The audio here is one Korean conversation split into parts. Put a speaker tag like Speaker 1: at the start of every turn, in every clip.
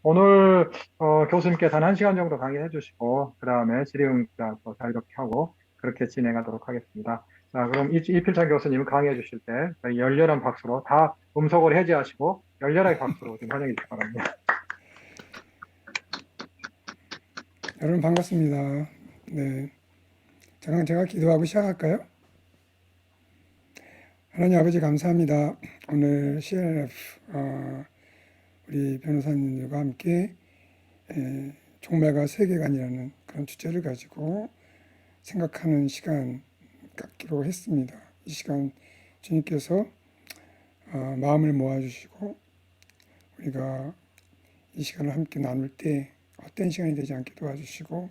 Speaker 1: 오늘 교수님께서 한 1시간 정도 강의해 주시고 그 다음에 질의응답 또 자유롭게 하고 그렇게 진행하도록 하겠습니다. 자, 그럼 이필찬 교수님 강의해 주실 때 저희 열렬한 박수로 다 음속을 해제하시고 열렬하게 박수로 좀 환영해 주시기 바랍니다.
Speaker 2: 여러분 반갑습니다. 네, 잠깐 제가 기도하고 시작할까요? 하나님 아버지 감사합니다. 오늘 CLF 우리 변호사님들과 함께 종말과 세계관이라는 그런 주제를 가지고 생각하는 시간 갖기로 했습니다. 이 시간 주님께서 마음을 모아주시고 우리가 이 시간을 함께 나눌 때 헛된 시간이 되지 않게 도와주시고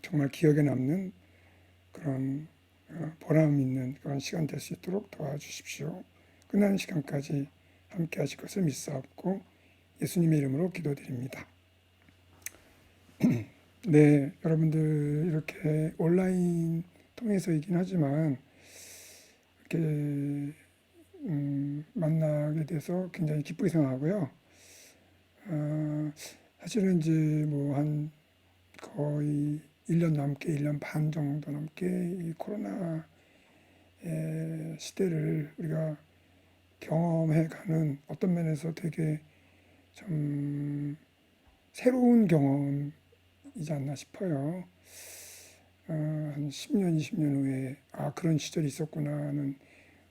Speaker 2: 정말 기억에 남는 그런 보람 있는 그런 시간 될 수 있도록 도와주십시오. 끝나는 시간까지 함께 하실 것을 믿사옵고 예수님의 이름으로 기도드립니다. 네, 여러분들 이렇게 온라인 통해서이긴 하지만 이렇게 만나게 돼서 굉장히 기쁘게 생각하고요. 사실은 이제 뭐 한 거의 1년 넘게 1년 반 정도 넘게 이 코로나 시대를 우리가 경험해가는 어떤 면에서 되게 좀 새로운 경험이지 않나 싶어요. 한 10년, 20년 후에 그런 시절이 있었구나 하는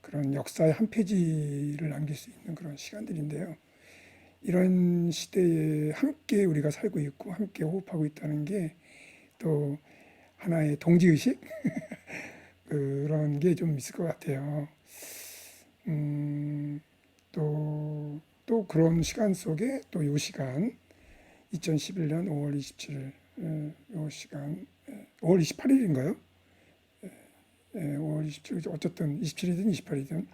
Speaker 2: 그런 역사의 한 페이지를 남길 수 있는 그런 시간들인데요. 이런 시대에 함께 우리가 살고 있고 함께 호흡하고 있다는 게 또 하나의 동지의식 그런 게 좀 있을 것 같아요. 음, 또 그런 시간 속에 또 요 시간 2011년 5월 27일 요 시간 5월 28일인가요? 5월 27일 어쨌든 27일이든 28일이든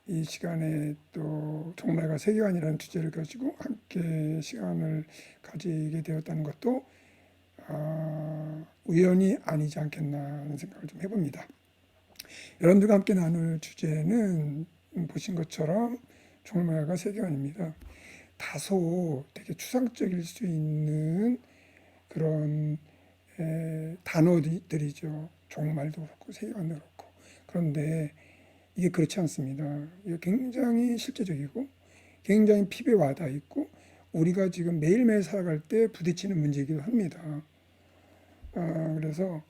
Speaker 2: 이 시간에 또 종말과 세계관이라는 주제를 가지고 함께 시간을 가지게 되었다는 것도 우연이 아니지 않겠나 하는 생각을 좀 해봅니다. 여러분들과 함께 나눌 주제는 보신 것처럼 종말과 세계관입니다. 다소 되게 추상적일 수 있는 그런 단어들이죠. 종말도 그렇고 세계관도 그렇고. 그런데 이게 그렇지 않습니다. 이게 굉장히 실제적이고 굉장히 피부에 와닿아 있고 우리가 지금 매일매일 살아갈 때 부딪히는 문제이기도 합니다. 그래서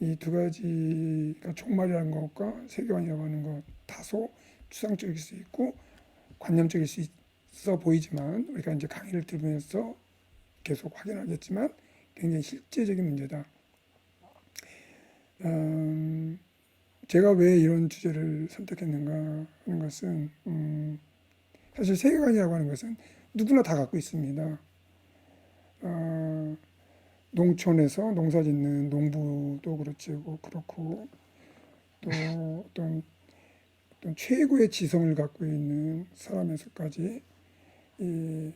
Speaker 2: 이 두 가지가 종말이라는 것과 세계관이라고 하는 것 다소 추상적일 수 있고 관념적일 수 있어 보이지만 우리가 이제 강의를 들으면서 계속 확인하겠지만 굉장히 실제적인 문제다. 음, 제가 왜 이런 주제를 선택했는가 하는 것은 사실 세계관이라고 하는 것은 누구나 다 갖고 있습니다. 어, 농촌에서 농사 짓는 농부도 그렇고 또 어떤 최고의 지성을 갖고 있는 사람에서까지 이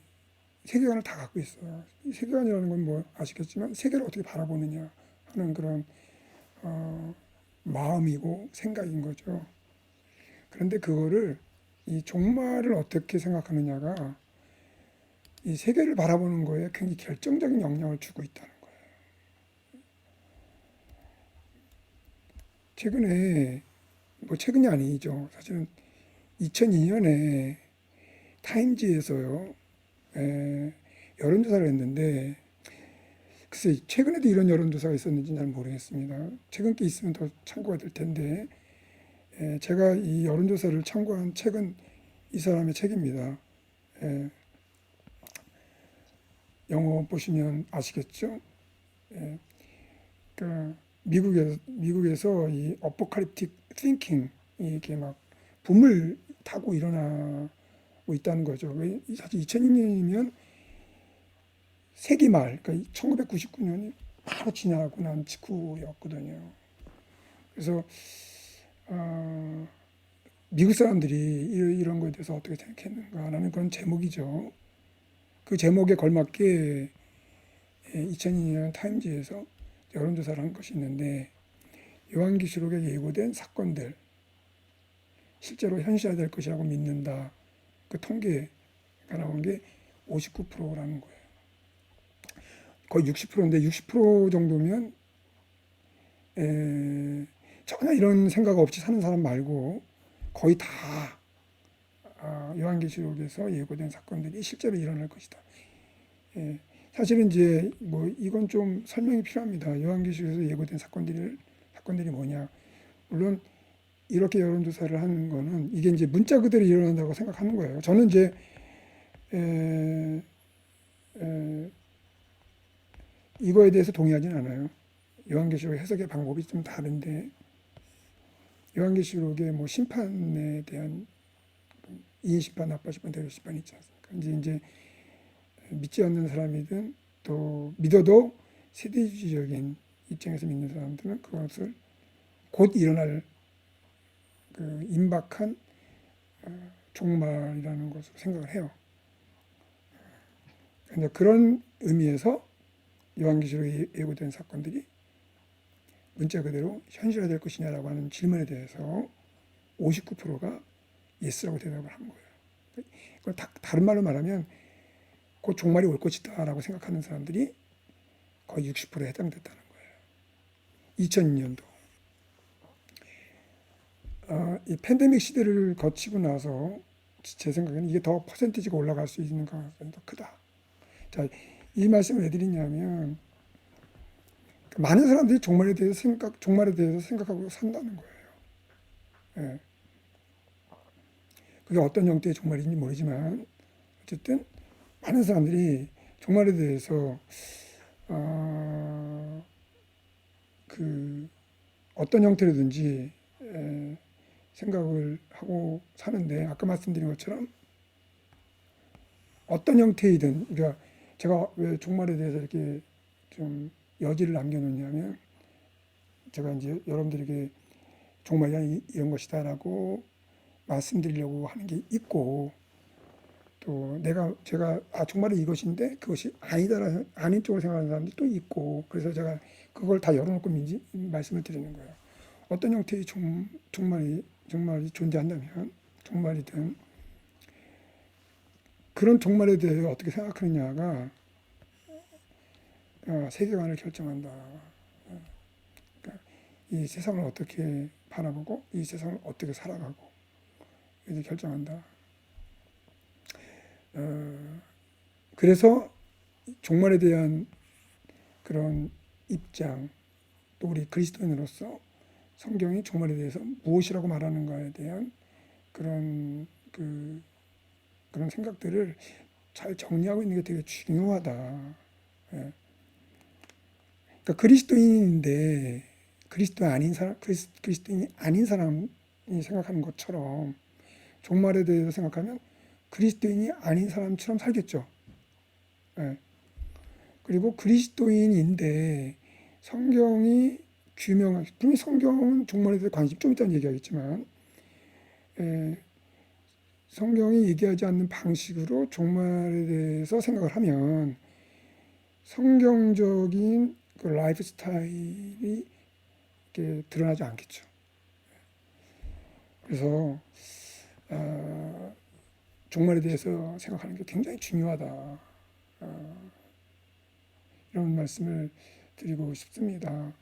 Speaker 2: 세계관을 다 갖고 있어요. 이 세계관이라는 건 뭐 아시겠지만 세계를 어떻게 바라보느냐 하는 그런 마음이고 생각인 거죠. 그런데 그거를 이 종말을 어떻게 생각하느냐가 이 세계를 바라보는 거에 굉장히 결정적인 영향을 주고 있다는 거예요. 최근에 뭐 최근이 아니죠. 사실은 2002년에 타임지에서요. 여론조사를 했는데 글쎄 최근에도 이런 여론조사가 있었는지 잘 모르겠습니다. 최근 게 있으면 더 참고가 될 텐데 제가 이 여론조사를 참고한 책은 이 사람의 책입니다. 에, 영어 보시면 아시겠죠? 그러니까 미국에서 이 어포칼립틱 띵킹 이게 막 붐을 타고 일어나고 있다는 거죠. 왜 사실 2002년이면 세기 말, 그러니까 1999년이 바로 지나고 난 직후였거든요. 그래서 어, 미국 사람들이 이런 거에 대해서 어떻게 생각했는가라는 그런 제목이죠. 그 제목에 걸맞게 2002년 타임지에서 여론조사를 한 것이 있는데 요한계시록에 예고된 사건들 실제로 현실화될 것이라고 믿는다. 그 통계가 나온 게 59%라는 거예요. 거의 60%인데 60% 정도면 전혀 이런 생각 없이 사는 사람 말고 거의 다 요한계시록에서 예고된 사건들이 실제로 일어날 것이다. 예, 사실은 이제 뭐 이건 좀 설명이 필요합니다. 요한계시록에서 예고된 사건들이 뭐냐? 물론 이렇게 여론조사를 하는 거는 이게 이제 문자 그대로 일어난다고 생각하는 거예요. 저는 이제 에, 에, 이거에 대해서 동의하지는 않아요. 요한계시록 해석의 방법이 좀 다른데 요한계시록의 뭐 심판에 대한 이인 심판, 나빠 심판, 대리 심판이 있지 않습니까? 이제 믿지 않는 사람이든 또 믿어도 세대주의적인 입장에서 믿는 사람들은 그것을 곧 일어날 그 임박한 종말이라는 것으로 생각을 해요. 근데 그런 의미에서 요한계시록에 예고된 사건들이 문자 그대로 현실화될 것이냐라고 하는 질문에 대해서 59%가 예스라고 대답을 한 거예요. 그걸 다른 말로 말하면 곧 종말이 올 것이다라고 생각하는 사람들이 거의 60%에 해당됐다는 거예요. 2002년도 이 팬데믹 시대를 거치고 나서 제 생각에는 이게 더 퍼센티지가 올라갈 수 있는 가능성이 더 크다. 자, 이 말씀을 왜 드리냐면 많은 사람들이 종말에 대해서 생각하고 산다는 거예요. 예. 그게 어떤 형태의 종말인지 모르지만 어쨌든 많은 사람들이 종말에 대해서 그 어떤 형태로든지 생각을 하고 사는데 아까 말씀드린 것처럼 어떤 형태이든 그러니까 제가 왜 종말에 대해서 이렇게 좀 여지를 남겨놓냐면 제가 이제 여러분들에게 종말이 이런 것이다라고 말씀드리려고 하는 게 있고 또 제가 종말이 이것인데 그것이 아니다라는 아닌 쪽으로 생각하는 사람들이 또 있고 그래서 제가 그걸 다 열어놓고 말씀을 드리는 거예요. 어떤 형태의 종말이 존재한다면 종말이든 그런 종말에 대해 어떻게 생각하느냐가 세계관을 결정한다. 그러니까 이 세상을 어떻게 바라보고 이 세상을 어떻게 살아가고 이제 결정한다. 그래서 종말에 대한 그런 입장 또 우리 그리스도인으로서 성경이 종말에 대해서 무엇이라고 말하는가에 대한 그런 그런 생각들을 잘 정리하고 있는 게 되게 중요하다. 예. 그러니까 그리스도인인데 그리스도인이 아닌 사람이 생각하는 것처럼 종말에 대해서 생각하면 그리스도인이 아닌 사람처럼 살겠죠. 예. 그리고 그리스도인인데 성경이 분명히 성경은 종말에 대해서 관심 좀 있다는 얘기하겠지만 성경이 얘기하지 않는 방식으로 종말에 대해서 생각을 하면 성경적인 그 라이프 스타일이 이렇게 드러나지 않겠죠. 그래서 종말에 대해서 생각하는 게 굉장히 중요하다. 이런 말씀을 드리고 싶습니다.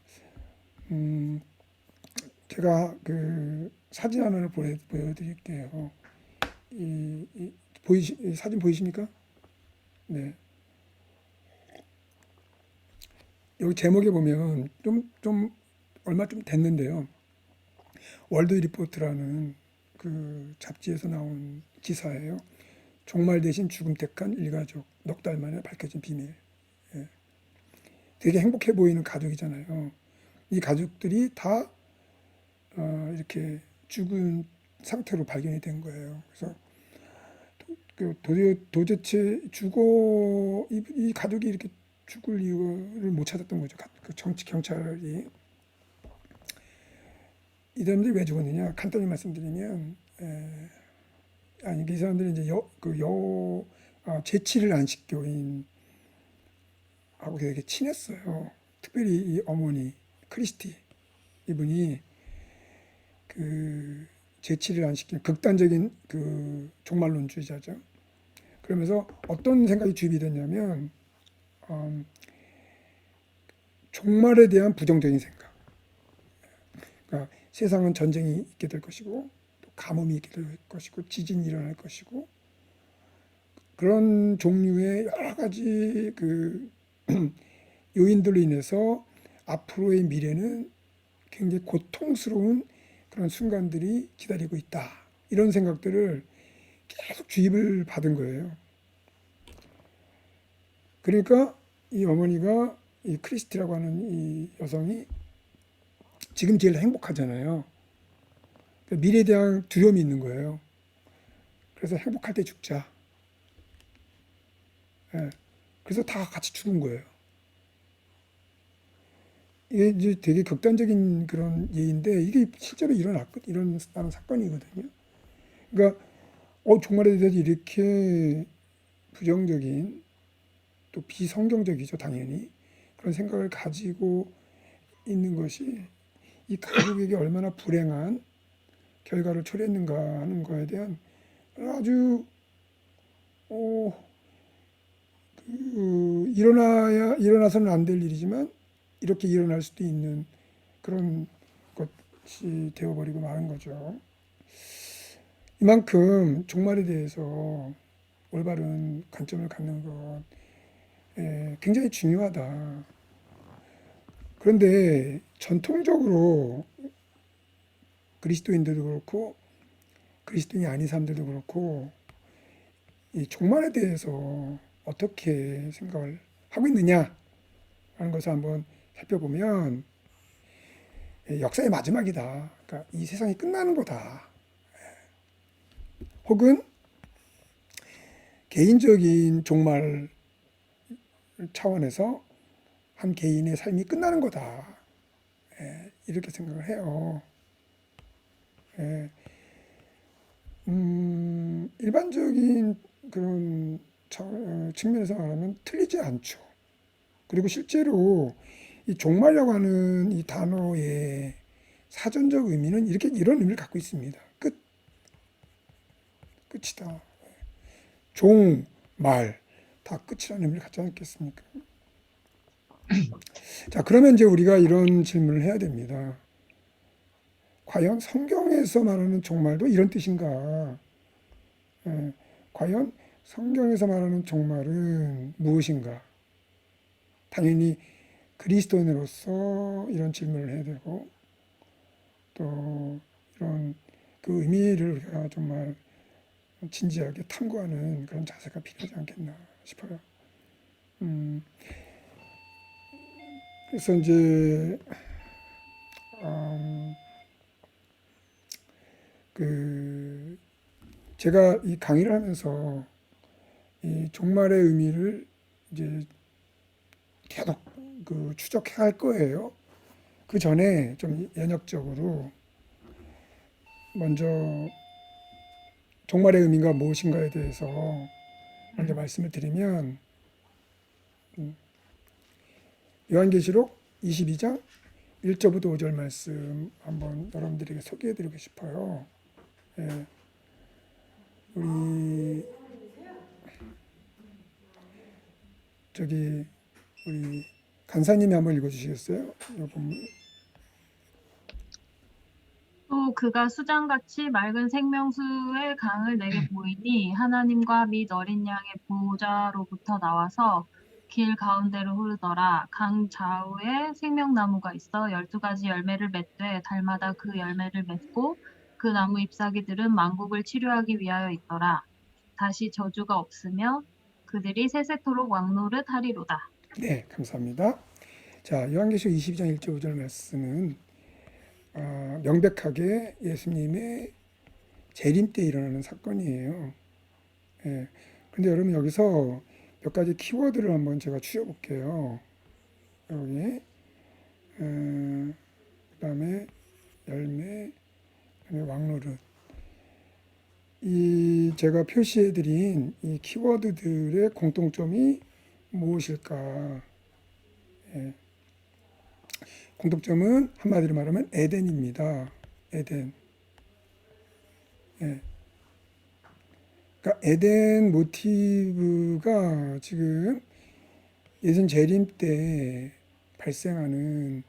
Speaker 2: 제가 그 사진 하나를 보여드릴게요. 이 사진 보이십니까? 네. 여기 제목에 보면 얼마 좀 됐는데요. 월드 리포트라는 그 잡지에서 나온 기사예요. 종말 대신 죽음 택한 일가족 넉 달 만에 밝혀진 비밀. 예. 되게 행복해 보이는 가족이잖아요. 이 가족들이 다 이렇게 죽은 상태로 발견이 된 거예요. 그래서 도대체 이 가족이 이렇게 죽을 이유를 못 찾았던 거죠. 그 경찰이. 이 사람들이 왜 죽었느냐? 간단히 말씀드리면, 이 사람들이 이제 제7일 안식교인하고 되게 친했어요. 특별히 이 어머니, 크리스티, 이분이 그 제7일 안식교인, 극단적인 그 종말론주의자죠. 그러면서 어떤 생각이 주입이 됐냐면 종말에 대한 부정적인 생각. 그러니까 세상은 전쟁이 있게 될 것이고 또 가뭄이 있게 될 것이고 지진이 일어날 것이고 그런 종류의 여러 가지 그 요인들로 인해서 앞으로의 미래는 굉장히 고통스러운 그런 순간들이 기다리고 있다. 이런 생각들을 계속 주입을 받은 거예요. 그러니까 이 어머니가 이 크리스티라고 하는 이 여성이 지금 제일 행복하잖아요. 그러니까 미래에 대한 두려움이 있는 거예요. 그래서 행복할 때 죽자. 예. 그래서 다 같이 죽은 거예요. 이게 이제 되게 극단적인 그런 예인데 이게 실제로 일어나는 사건이거든요. 그러니까 종말에 대해서 이렇게 부정적인 또 비성경적이죠, 당연히. 그런 생각을 가지고 있는 것이 이 가족에게 얼마나 불행한 결과를 초래했는가 하는 거에 대한 아주 어, 일어나서는 안 될 일이지만 이렇게 일어날 수도 있는 그런 것이 되어버리고 마는 거죠. 이만큼 종말에 대해서 올바른 관점을 갖는 것 굉장히 중요하다. 그런데 전통적으로 그리스도인들도 그렇고 그리스도인이 아닌 사람들도 그렇고 이 종말에 대해서 어떻게 생각을 하고 있느냐 하는 것을 한번 살펴보면 역사의 마지막이다. 그러니까 이 세상이 끝나는 거다. 혹은 개인적인 종말 차원에서 한 개인의 삶이 끝나는 거다. 이렇게 생각을 해요. 일반적인 그런 측면에서 말하면 틀리지 않죠. 그리고 실제로 이 종말이라고 하는 이 단어의 사전적 의미는 이런 의미를 갖고 있습니다. 끝이다. 종, 말, 다 끝이라는 의미를 갖지 않겠습니까? 자, 그러면 이제 우리가 이런 질문을 해야 됩니다. 과연 성경에서 말하는 종말도 이런 뜻인가? 과연 성경에서 말하는 종말은 무엇인가? 당연히 그리스도인으로서 이런 질문을 해야 되고 또 이런 그 의미를 우리가 정말 진지하게 탐구하는 그런 자세가 필요하지 않겠나 싶어요. 그래서 이제 그 제가 이 강의를 하면서 이 종말의 의미를 이제 계속 그 추적해 갈 거예요. 그 전에 좀 연역적으로 먼저 종말의 의미가 무엇인가에 대해서 먼저 말씀을 드리면 요한계시록 22장 1절부터 5절 말씀 한번 여러분들에게 소개해드리고 싶어요. 예, 우리 우리 간사님이 한번 읽어주시겠어요? 이 본문.
Speaker 3: 또 그가 수장같이 맑은 생명수의 강을 내게 보이니 하나님과 및 어린 양의 보좌로부터 나와서 길 가운데로 흐르더라. 강 좌우에 생명나무가 있어 12가지 열매를 맺되 달마다 그 열매를 맺고 그 나무 잎사귀들은 만국을 치료하기 위하여 있더라. 다시 저주가 없으며 그들이 세세토록 왕노릇 하리로다.
Speaker 2: 네, 감사합니다. 자, 요한계시록 22장 1절 5절 말씀은 명백하게 예수님의 재림 때 일어나는 사건이에요. 예. 근데 여러분 여기서 몇 가지 키워드를 한번 제가 추려볼게요. 여기 그다음에 열매, 그다음에 왕노릇. 이 제가 표시해드린 이 키워드들의 공통점이 무엇일까? 예. 공통점은 한마디로 말하면 에덴입니다. 에덴. 예. 그러니까 에덴 모티브가 지금 예전 재림 때 발생하는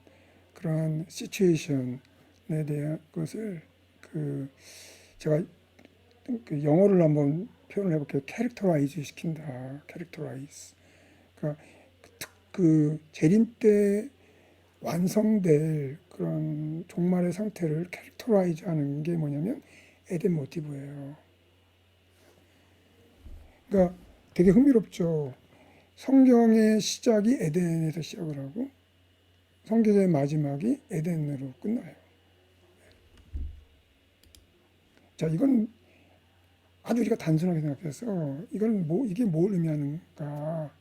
Speaker 2: 그러한 시츄에이션에 대한 것을 그 제가 그 영어를 한번 표현을 해볼게요. 캐릭터라이즈 시킨다. 캐릭터라이즈. 그러니까 그 재림 때 완성될 그런 종말의 상태를 캐릭터라이즈 하는 게 뭐냐면 에덴 모티브예요. 그러니까 되게 흥미롭죠. 성경의 시작이 에덴에서 시작을 하고 성경의 마지막이 에덴으로 끝나요. 자, 이건 아주 우리가 단순하게 생각해서 이건 이게 뭘 의미하는가.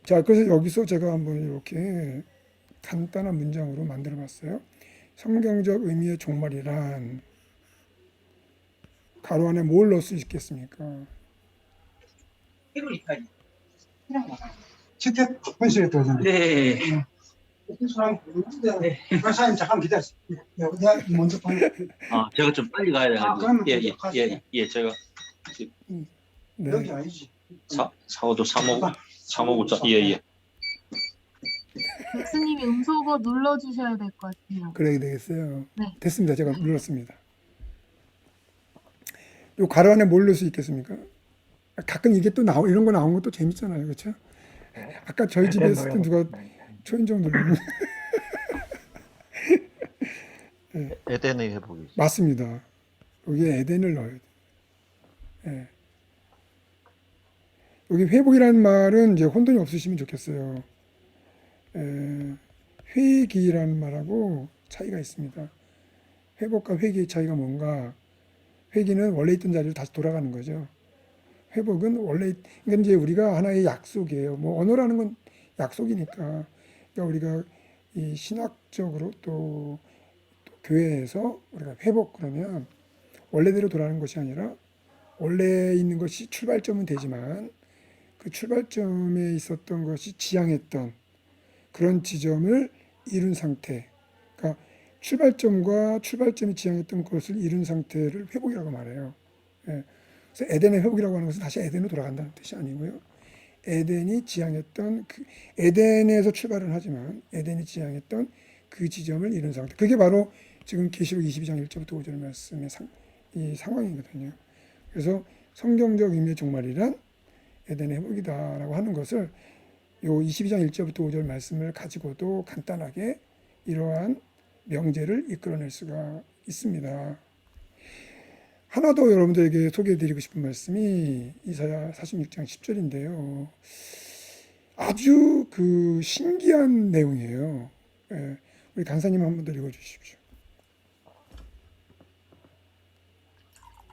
Speaker 2: 자, 그래서 여기서 제가 한번 이렇게 간단한 문장으로 만들어 봤어요. 성경적 의미의 종말이란 가로 안에 뭘 넣을 수 있겠습니까?
Speaker 4: 주택 건설에 들어오잖아요.
Speaker 5: 네.
Speaker 4: 사람 보는데 박사님 잠깐 기다리세요. 내가 먼저 보내.
Speaker 5: 아, 제가 좀 빨리 가야 돼가지고.
Speaker 4: 그러면
Speaker 5: 예, 예,
Speaker 4: 가세요.
Speaker 5: 예, 예, 제가
Speaker 4: 여기
Speaker 2: 네,
Speaker 4: 아니지.
Speaker 5: 4호도 3호부터, 예, 예.
Speaker 3: 교수님이 음소거 눌러주셔야 될 것 같아요.
Speaker 2: 그래야 되겠어요.
Speaker 3: 네.
Speaker 2: 됐습니다. 제가 눌렀습니다. 요 가로 안에 뭘 넣을 수 있겠습니까? 가끔 이게 또 이런 거 나온 것도 재밌잖아요. 그렇죠? 아까 저희 집에 있을 때 누가 초인종 누르는
Speaker 6: 에덴의 회복이죠.
Speaker 2: 맞습니다. 여기에 에덴을 넣어야 돼요. 예. 여기 회복이라는 말은 이제 혼돈이 없으시면 좋겠어요. 회기라는 말하고 차이가 있습니다. 회복과 회기의 차이가 뭔가? 회기는 원래 있던 자리로 다시 돌아가는 거죠. 회복은 원래 그러니까 이제 우리가 하나의 약속이에요. 뭐 언어라는 건 약속이니까. 그러니까 우리가 이 신학적으로 또 교회에서 우리가 회복 그러면 원래대로 돌아가는 것이 아니라 원래 있는 것이 출발점은 되지만 그 출발점에 있었던 것이 지향했던 그런 지점을 이룬 상태. 그러니까 출발점과 출발점이 지향했던 것을 이룬 상태를 회복이라고 말해요. 예. 그래서 에덴의 회복이라고 하는 것은 다시 에덴으로 돌아간다는 뜻이 아니고요. 에덴이 지향했던 에덴에서 출발은 하지만 에덴이 지향했던 그 지점을 이룬 상태. 그게 바로 지금 계시록 22장 1절부터 5절 말씀의 이 상황이거든요. 그래서 성경적 의미의 종말이란 에덴의 회복이다라고 하는 것을 요 22장 1절부터 5절 말씀을 가지고도 간단하게 이러한 명제를 이끌어낼 수가 있습니다. 하나 더 여러분들에게 소개해드리고 싶은 말씀이 이사야 46장 10절인데요. 아주 그 신기한 내용이에요. 예, 우리 강사님 한 번 더 읽어주십시오.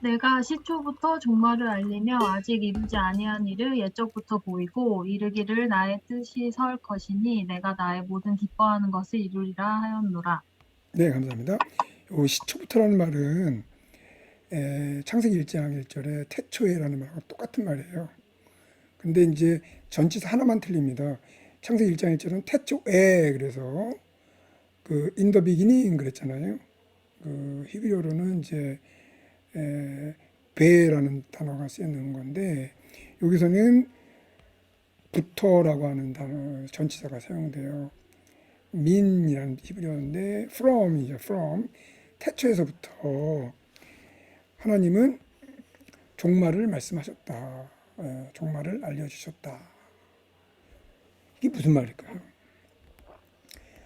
Speaker 3: 내가 시초부터 종말을 알리며 아직 이루지 아니한 일을 옛적부터 보이고 이르기를 나의 뜻이 설 것이니 내가 나의 모든 기뻐하는 것을 이루리라 하였노라.
Speaker 2: 네, 감사합니다. 요 시초부터라는 말은 창세기 1장 1절에 태초에라는 말하고 똑같은 말이에요. 근데 이제 전치사 하나만 틀립니다. 창세기 1장 1절은 태초에 그래서 그 in the beginning 그랬잖아요. 그 히브리어로는 이제 베라는 단어가 쓰이는 건데 여기서는 부터라고 하는 단어 전치사가 사용돼요. 민이라는 히브리어인데 from이죠. from 태초에서부터 하나님은 종말을 말씀하셨다. 종말을 알려주셨다. 이게 무슨 말일까요?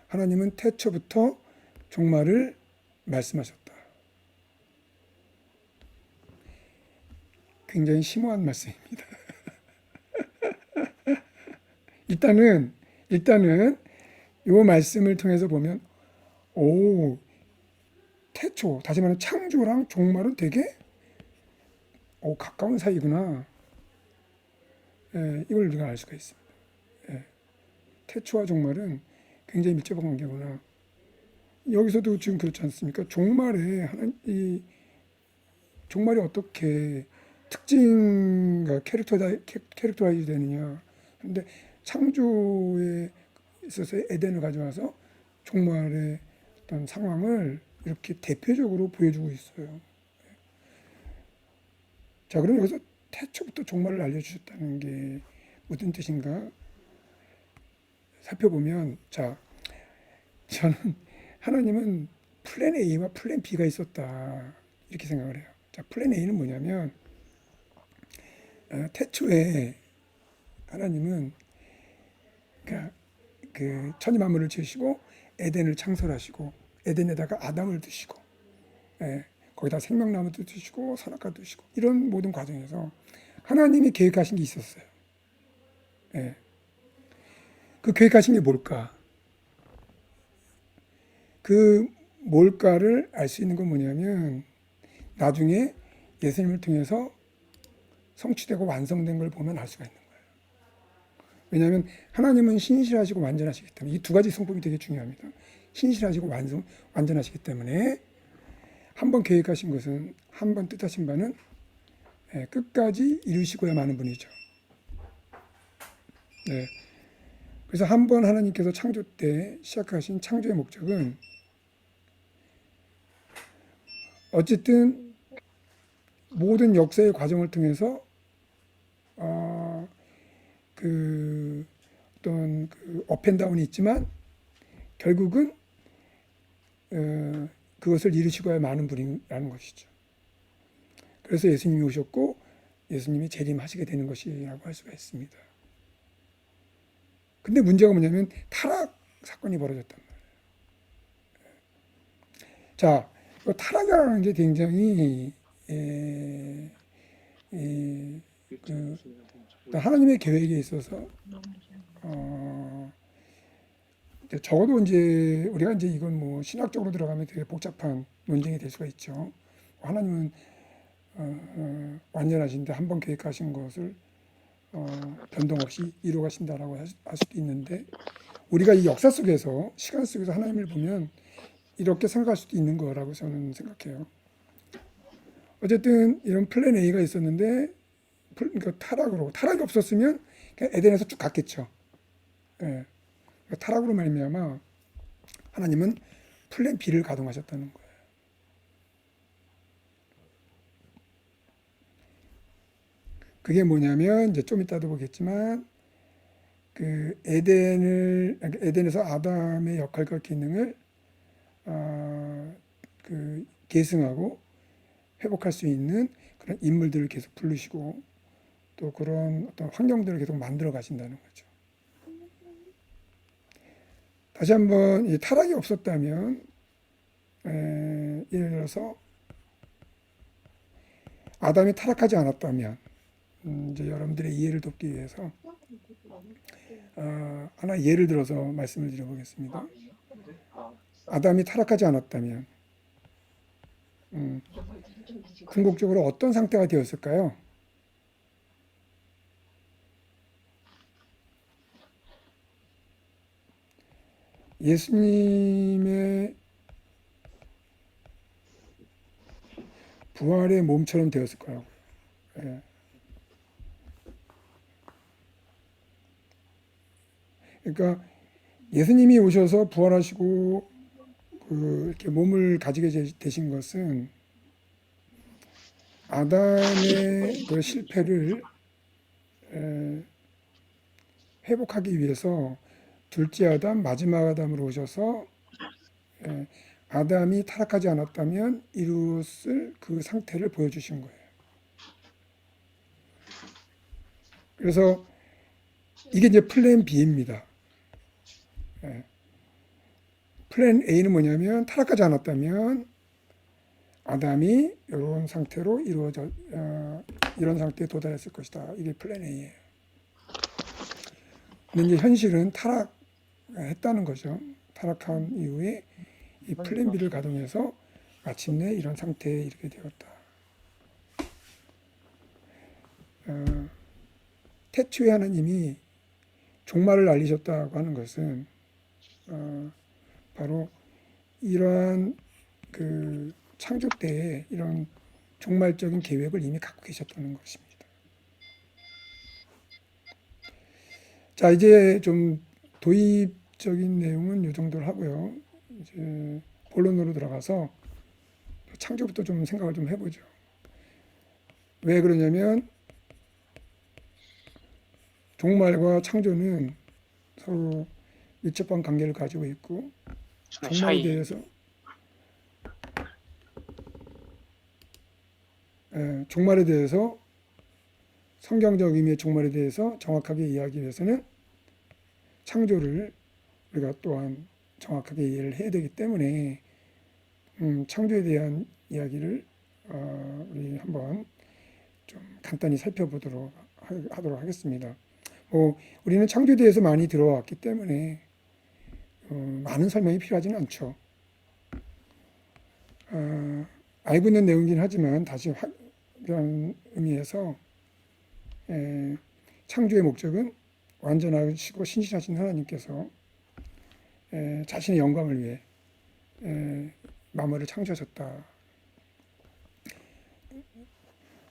Speaker 2: 하나님은 태초부터 종말을 말씀하셨다. 굉장히 심오한 말씀입니다. 일단은 이 말씀을 통해서 보면 태초, 다시 말하면 창조랑 종말은 되게 가까운 사이구나. 이걸 우리가 알 수가 있습니다. 태초와 종말은 굉장히 밀접한 관계구나. 여기서도 지금 그렇지 않습니까? 이 종말이 어떻게 특징과 캐릭터라이즈 되느냐. 근데 창조에 있어서 에덴을 가져와서 종말의 어떤 상황을 이렇게 대표적으로 보여주고 있어요. 자, 그럼 여기서 태초부터 종말을 알려주셨다는 게 무슨 뜻인가 살펴보면, 자, 저는 하나님은 플랜 A와 플랜 B가 있었다 이렇게 생각을 해요. 자, 플랜 A는 뭐냐면 태초에 하나님은 그 천지 만물을 지으시고 에덴을 창설하시고 에덴에다가 아담을 두시고 거기다 생명나무도 두시고 선악과도 두시고 이런 모든 과정에서 하나님이 계획하신 게 있었어요. 그 계획하신 게 뭘까? 그 뭘까를 알 수 있는 건 뭐냐면 나중에 예수님을 통해서 성취되고 완성된 걸 보면 알 수가 있는 거예요. 왜냐하면 하나님은 신실하시고 완전하시기 때문에 이 두 가지 성품이 되게 중요합니다. 신실하시고 완전하시기 때문에 한 번 계획하신 것은, 한 번 뜻하신 바는 끝까지 이루시고야 마는 분이죠. 네. 그래서 한 번 하나님께서 창조 때 시작하신 창조의 목적은 어쨌든 모든 역사의 과정을 통해서 어떤 업앤다운이 있지만 결국은 그것을 이루시고야 마는 분이라는 것이죠. 그래서 예수님이 오셨고 예수님이 재림하시게 되는 것이라고 할 수가 있습니다. 근데 문제가 뭐냐면 타락 사건이 벌어졌단 말이에요. 자, 타락이라는 게 굉장히 하나님의 계획에 있어서 적어도 이제 우리가 이제 이건 뭐 신학적으로 들어가면 되게 복잡한 논쟁이 될 수가 있죠. 하나님은 완전하신데 한 번 계획하신 것을 변동 없이 이루어 가신다라고 할 수도 있는데 우리가 이 역사 속에서 시간 속에서 하나님을 보면 이렇게 생각할 수도 있는 거라고 저는 생각해요. 어쨌든 이런 플랜 A가 있었는데 그러니까 타락이 없었으면 그냥 에덴에서 쭉 갔겠죠. 타락으로 말미암아 하나님은 플랜 B를 가동하셨다는 거예요. 그게 뭐냐면 이제 좀 이따도 보겠지만 그 에덴에서 아담의 역할과 기능을 그 계승하고 회복할 수 있는 그런 인물들을 계속 부르시고 또 그런 어떤 환경들을 계속 만들어 가신다는 거죠. 다시 한번 이 타락이 없었다면 예를 들어서 아담이 타락하지 않았다면 이제 여러분들의 이해를 돕기 위해서 하나 예를 들어서 말씀을 드려보겠습니다. 아담이 타락하지 않았다면 궁극적으로 어떤 상태가 되었을까요? 예수님의 부활의 몸처럼 되었을 거라고요. 그러니까 예수님이 오셔서 부활하시고 이렇게 몸을 가지게 되신 것은 아담의 그 실패를 회복하기 위해서 둘째 아담, 마지막 아담으로 오셔서 아담이 타락하지 않았다면 이루었을 그 상태를 보여주신 거예요. 그래서 이게 이제 플랜 B입니다. 플랜 A는 뭐냐면 타락하지 않았다면 아담이 이런 상태로 이런 상태에 도달했을 것이다. 이게 플랜 A예요. 근데 이제 현실은 타락했다는 거죠. 타락한 이후에 이 플랜 B를 가동해서 마침내 이런 상태에 이르게 되었다. 태초에 하나님이 종말을 알리셨다고 하는 것은 바로 이러한 그 창조 때에 이런 종말적인 계획을 이미 갖고 계셨다는 것입니다. 자, 이제 좀 도입적인 내용은 이 정도로 하고요. 이제 본론으로 들어가서 창조부터 좀 생각을 좀 해보죠. 왜 그러냐면 종말과 창조는 서로 밀접한 관계를 가지고 있고 종말에 대해서 종말에 대해서 성경적 의미의 종말에 대해서 정확하게 이해하기 위해서는 창조를 우리가 또한 정확하게 이해를 해야 되기 때문에 창조에 대한 이야기를 우리 한번 좀 간단히 살펴보도록 하도록 하겠습니다. 우리는 창조에 대해서 많이 들어왔기 때문에 많은 설명이 필요하지는 않죠. 알고 있는 내용이긴 하지만 다시 그런 의미에서 창조의 목적은 완전하시고 신실하신 하나님께서 자신의 영광을 위해 만물을 창조하셨다.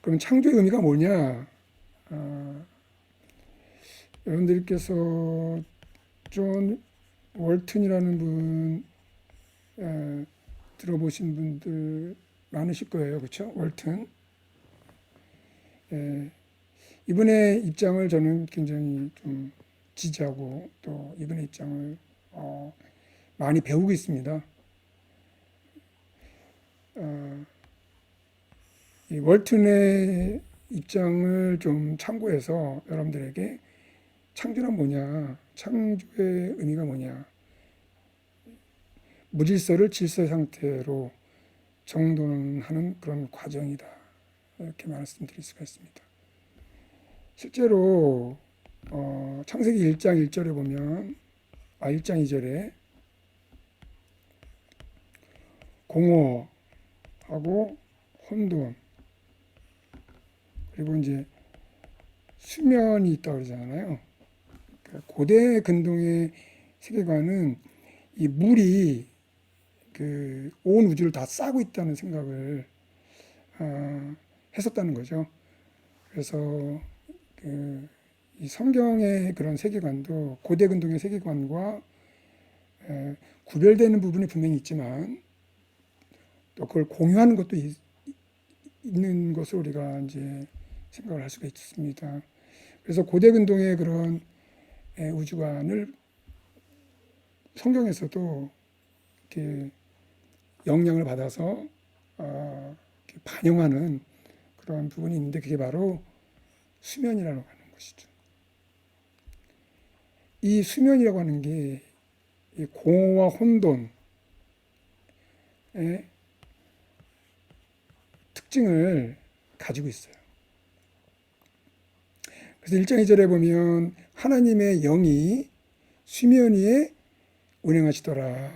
Speaker 2: 그럼 창조의 의미가 뭐냐? 여러분들께서 존 월튼이라는 분 들어보신 분들 많으실 거예요. 그렇죠? 월튼. 이분의 입장을 저는 굉장히 좀 지지하고 또 이분의 입장을 많이 배우고 있습니다. 이 월튼의 입장을 좀 참고해서 여러분들에게 창조란 뭐냐, 창조의 의미가 뭐냐, 무질서를 질서의 상태로 정돈하는 그런 과정이다. 이렇게 말씀드릴 수가 있습니다. 실제로 창세기 1장 1절에 보면 1장 2절에 공허하고 혼돈 그리고 이제 수면이 있다고 그러잖아요. 고대 근동의 세계관은 이 물이 온 우주를 다 싸고 있다는 생각을 했었다는 거죠. 그래서 이 성경의 그런 세계관도 고대 근동의 세계관과 구별되는 부분이 분명히 있지만 또 그걸 공유하는 것도 있는 것을 우리가 이제 생각을 할 수가 있습니다. 그래서 고대 근동의 그런 우주관을 성경에서도 이렇게 영향을 받아서 이렇게 반영하는 그런 부분이 있는데 그게 바로 수면이라고 하는 것이죠. 이 수면이라고 하는 게 공허와 혼돈의 특징을 가지고 있어요. 그래서 1장 2절에 보면 하나님의 영이 수면 위에 운행하시더라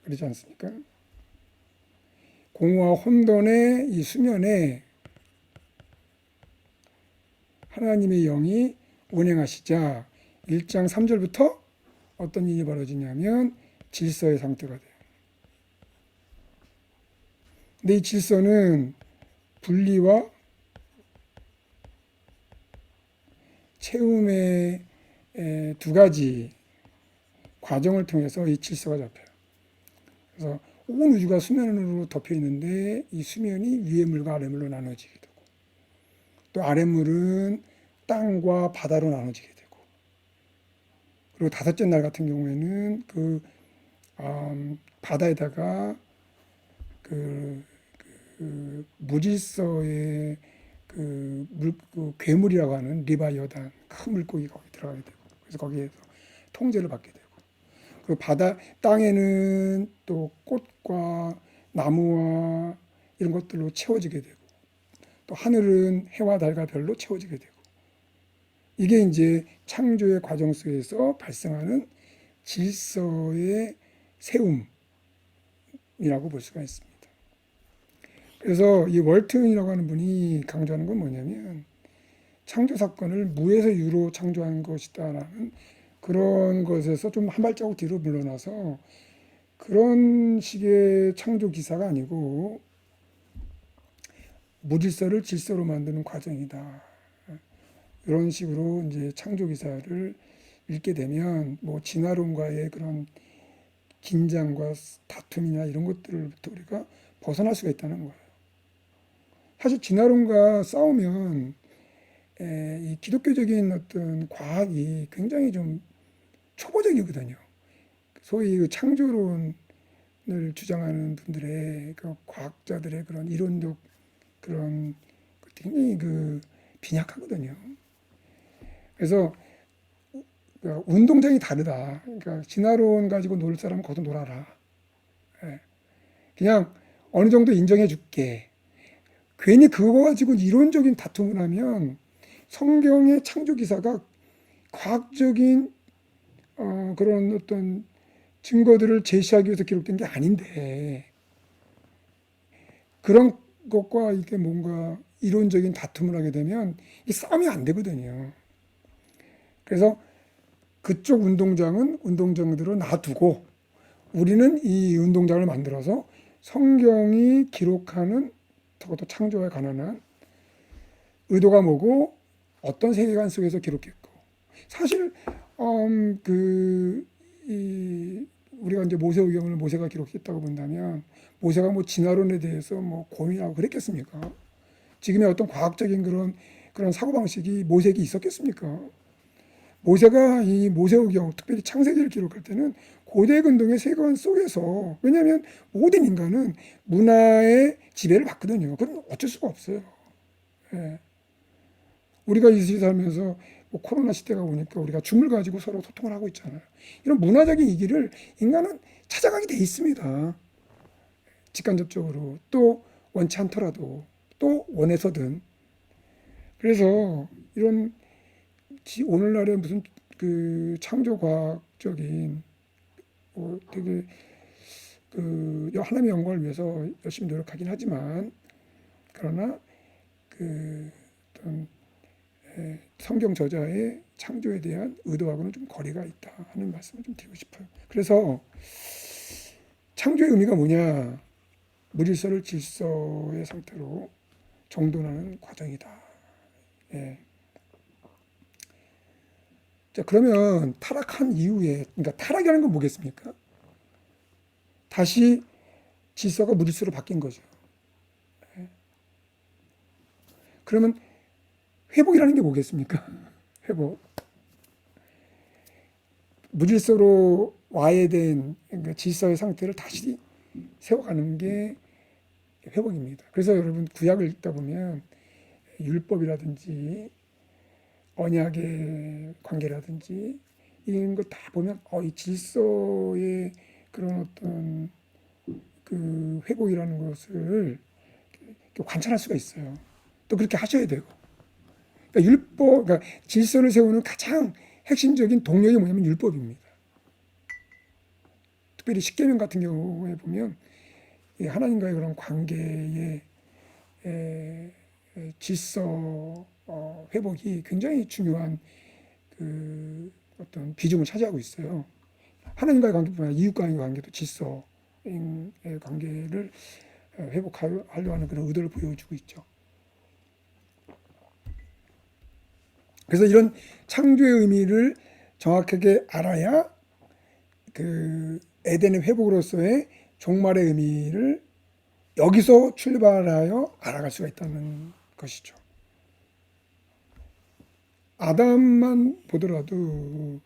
Speaker 2: 그러지 않습니까? 공허와 혼돈의 이 수면에 하나님의 영이 운행하시자 1장 3절부터 어떤 일이 벌어지냐면 질서의 상태가 돼요. 근데 이 질서는 분리와 채움의 두 가지 과정을 통해서 이 질서가 잡혀요. 그래서 온 우주가 수면으로 덮여 있는데 이 수면이 위의 물과 아래 물로 나눠지게 되고 또 아래 물은 땅과 바다로 나눠지게 되고 그리고 다섯째 날 같은 경우에는 바다에다가 무질서의 괴물이라고 하는 리바이어단 큰 물고기가 거기 들어가게 되고 그래서 거기에서 통제를 받게 되고 그리고 땅에는 또 꽃과 나무와 이런 것들로 채워지게 되고 또 하늘은 해와 달과 별로 채워지게 되고 이게 이제 창조의 과정 속에서 발생하는 질서의 세움이라고 볼 수가 있습니다. 그래서 이 월튼이라고 하는 분이 강조하는 건 뭐냐면 창조 사건을 무에서 유로 창조한 것이다라는 그런 것에서 좀 한 발자국 뒤로 물러나서 그런 식의 창조 기사가 아니고 무질서를 질서로 만드는 과정이다. 이런 식으로 이제 창조 기사를 읽게 되면 진화론과의 그런 긴장과 다툼이나 이런 것들부터 우리가 벗어날 수가 있다는 거예요. 사실 진화론과 싸우면 이 기독교적인 어떤 과학이 굉장히 좀 초보적이거든요. 소위 그 창조론을 주장하는 분들의 그 과학자들의 그런 이론적 그런 굉장히 그 빈약하거든요. 그래서 그 운동장이 다르다. 그러니까 진화론 가지고 놀 사람은 거기서 놀아라. 예. 그냥 어느 정도 인정해 줄게. 괜히 그거 가지고 이론적인 다툼을 하면 성경의 창조 기사가 과학적인 그런 어떤 증거들을 제시하기 위해서 기록된 게 아닌데 그런 것과 이게 뭔가 이론적인 다툼을 하게 되면 이 싸움이 안 되거든요. 그래서 그쪽 운동장은 운동장대로 놔두고 우리는 이 운동장을 만들어서 성경이 기록하는 적어도 창조에 관한 의도가 뭐고 어떤 세계관 속에서 기록했고 사실 우리가 이제 모세오경을 모세가 기록했다고 본다면 모세가 뭐 진화론에 대해서 뭐 고민하고 그랬겠습니까? 지금의 어떤 과학적인 그런 사고방식이 모세에게 있었겠습니까? 모세가 이 모세오경, 특별히 창세기를 기록할 때는 고대 근동의 세계관 속에서 왜냐하면 모든 인간은 문화의 지배를 받거든요. 그건 어쩔 수가 없어요. 예. 우리가 이 시대 살면서 뭐 코로나 시대가 오니까 우리가 줌을 가지고 서로 소통을 하고 있잖아요. 이런 문화적인 이기를 인간은 찾아가게 돼 있습니다. 직간접적으로 또 원치 않더라도 또 원해서든 그래서 이런 오늘날의 무슨 그 창조 과학적인 되게 그 하나님의 영광을 위해서 열심히 노력하긴 하지만 그러나 그 어떤 성경 저자의 창조에 대한 의도하고는 좀 거리가 있다 하는 말씀을 좀 드리고 싶어요. 그래서 창조의 의미가 뭐냐? 무질서를 질서의 상태로 정돈하는 과정이다. 예. 자, 그러면 타락한 이후에, 그러니까 타락이라는 건 뭐겠습니까? 다시 질서가 무질서로 바뀐 거죠. 예. 그러면 회복이라는 게 뭐겠습니까? 회복. 무질서로 와해된 그러니까 질서의 상태를 다시 세워가는 게 회복입니다. 그래서 여러분 구약을 읽다 보면 율법이라든지 언약의 관계라든지 이런 걸 다 보면 이 질서의 그런 어떤 그 회복이라는 것을 관찰할 수가 있어요. 또 그렇게 하셔야 되고. 그러니까 그러니까 질서를 세우는 가장 핵심적인 동력이 뭐냐면 율법입니다. 특별히 십계명 같은 경우에 보면 하나님과의 그런 관계의 질서 회복이 굉장히 중요한 그 어떤 비중을 차지하고 있어요. 하나님과의 관계뿐만 아니라 이웃과의 관계도 질서의 관계를 회복하려 하는 그런 의도를 보여주고 있죠. 그래서 이런 창조의 의미를 정확하게 알아야 그 에덴의 회복으로서의 종말의 의미를 여기서 출발하여 알아갈 수가 있다는 것이죠. 아담만 보더라도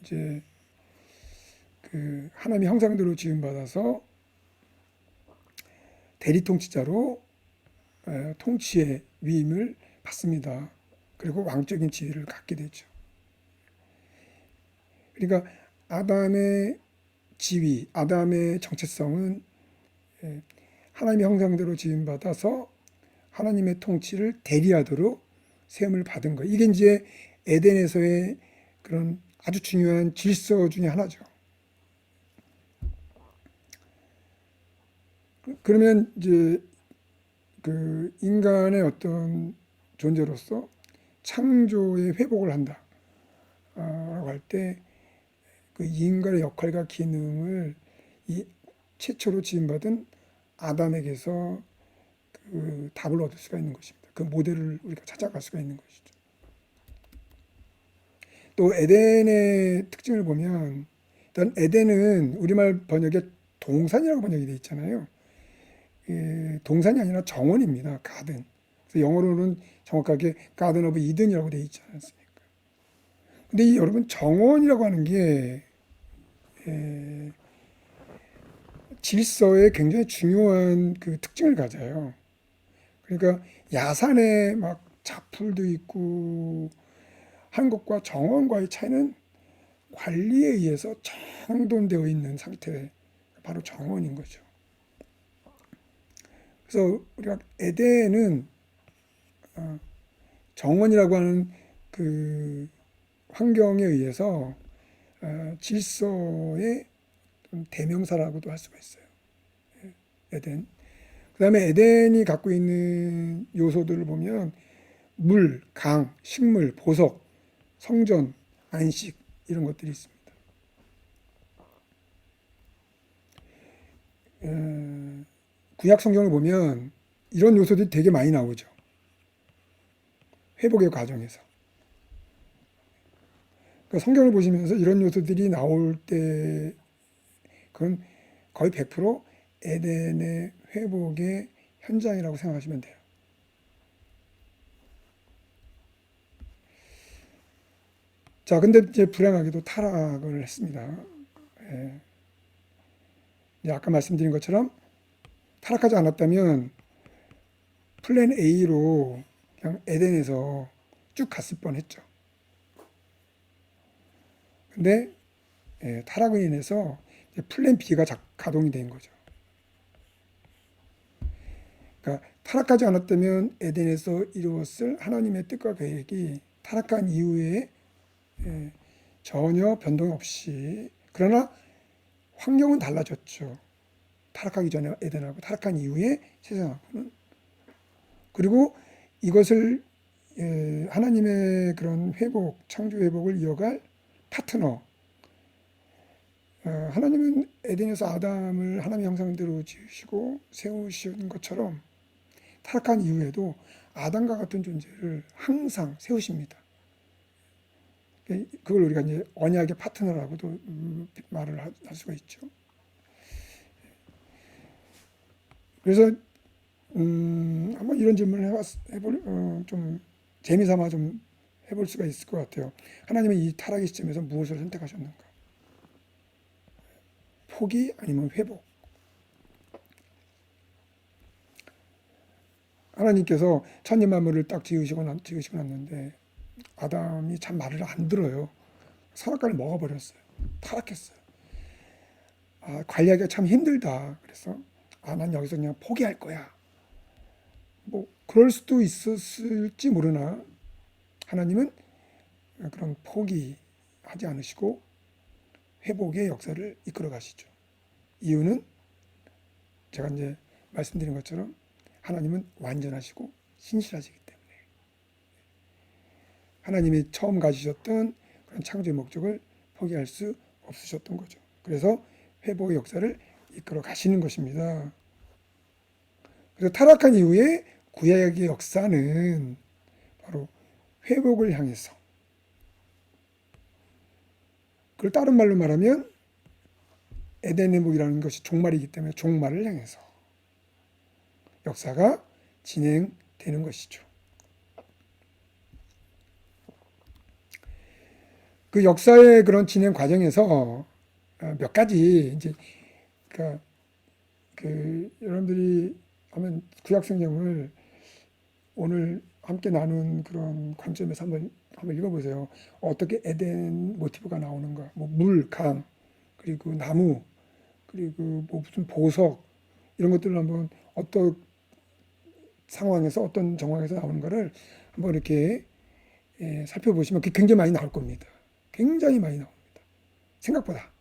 Speaker 2: 이제 그 하나님의 형상대로 지음받아서 대리 통치자로 통치의 위임을 받습니다. 그리고 왕적인 지위를 갖게 되죠. 그러니까 아담의 지위, 아담의 정체성은 하나님의 형상대로 지음받아서 하나님의 통치를 대리하도록 세움을 받은 거예요. 이게 이제 에덴에서의 그런 아주 중요한 질서 중에 하나죠. 그러면 이제 그 인간의 어떤 존재로서 창조의 회복을 한다 라고 할 때 그 인간의 역할과 기능을 이 최초로 지음받은 아담에게서 그 답을 얻을 수가 있는 것입니다. 그 모델을 우리가 찾아갈 수가 있는 것이죠. 또 에덴의 특징을 보면 일단 에덴은 우리말 번역에 동산이라고 번역이 되어 있잖아요. 동산이 아니라 정원입니다. 가든. 그래서 영어로는 정확하게 가든 오브 이든이라고 되어 있지 않습니까? 근데 이 여러분 정원이라고 하는 게 질서에 굉장히 중요한 그 특징을 가져요. 그러니까 야산에 막 잡풀도 있고 한 것과 정원과의 차이는 관리에 의해서 정돈되어 있는 상태, 바로 정원인 거죠. 그래서 우리가 에덴은 정원이라고 하는 그 환경에 의해서 질서의 대명사라고도 할 수가 있어요. 에덴. 그 다음에 에덴이 갖고 있는 요소들을 보면 물, 강, 식물, 보석, 성전, 안식 이런 것들이 있습니다. 구약 성경을 보면 이런 요소들이 되게 많이 나오죠. 회복의 과정에서. 그러니까 성경을 보시면서 이런 요소들이 나올 때 그건 거의 100% 에덴의 회복의 현장이라고 생각하시면 돼요. 자, 근데 이제 불행하게도 타락을 했습니다. 예. 이제 아까 말씀드린 것처럼 타락하지 않았다면 플랜 A로 그냥 에덴에서 쭉 갔을 뻔했죠. 근데 타락으로 인해서 이제 플랜 B가 가동이 된 거죠. 그러니까 타락하지 않았다면 에덴에서 이루었을 하나님의 뜻과 계획이 타락한 이후에 전혀 변동 없이, 그러나 환경은 달라졌죠. 타락하기 전에 에덴하고 타락한 이후에 세상하고는. 그리고 이것을 하나님의 그런 회복, 창조 회복을 이어갈 파트너. 하나님은 에덴에서 아담을 하나님의 형상대로 지으시고 세우신 것처럼 타락한 이후에도 아담과 같은 존재를 항상 세우십니다. 그걸 우리가 이제 언약의 파트너라고도 말을 할 수가 있죠. 그래서 한번 이런 질문을 좀 재미삼아 좀 해볼 수가 있을 것 같아요. 하나님은 이 타락의 시점에서 무엇을 선택하셨는가? 포기 아니면 회복? 하나님께서 천지 만물을 딱 지으시고 났는데 아담이 참 말을 안 들어요. 선악과를 먹어버렸어요. 타락했어요. 관리하기가 참 힘들다. 그래서 난 여기서 그냥 포기할 거야. 뭐 그럴 수도 있었을지 모르나 하나님은 그런 포기하지 않으시고 회복의 역사를 이끌어 가시죠. 이유는 제가 이제 말씀드린 것처럼 하나님은 완전하시고 신실하시기 때문에 하나님이 처음 가지셨던 그런 창조의 목적을 포기할 수 없으셨던 거죠. 그래서 회복의 역사를 이끌어 가시는 것입니다. 그래서 타락한 이후에 구약의 역사는 바로 회복을 향해서, 그걸 다른 말로 말하면 에덴 회복이라는 것이 종말이기 때문에 종말을 향해서 역사가 진행되는 것이죠. 그 역사의 그런 진행 과정에서 몇 가지 이제 여러분들이 하면 구약 성경을 오늘 함께 나눈 그런 관점에서 한번 읽어보세요. 어떻게 에덴 모티브가 나오는가? 뭐 물, 강, 그리고 나무, 그리고 뭐 무슨 보석 이런 것들을 한번 어떤 상황에서 어떤 정황에서 나오는가를 한번 이렇게 살펴보시면 굉장히 많이 나올 겁니다. 굉장히 많이 나옵니다. 생각보다.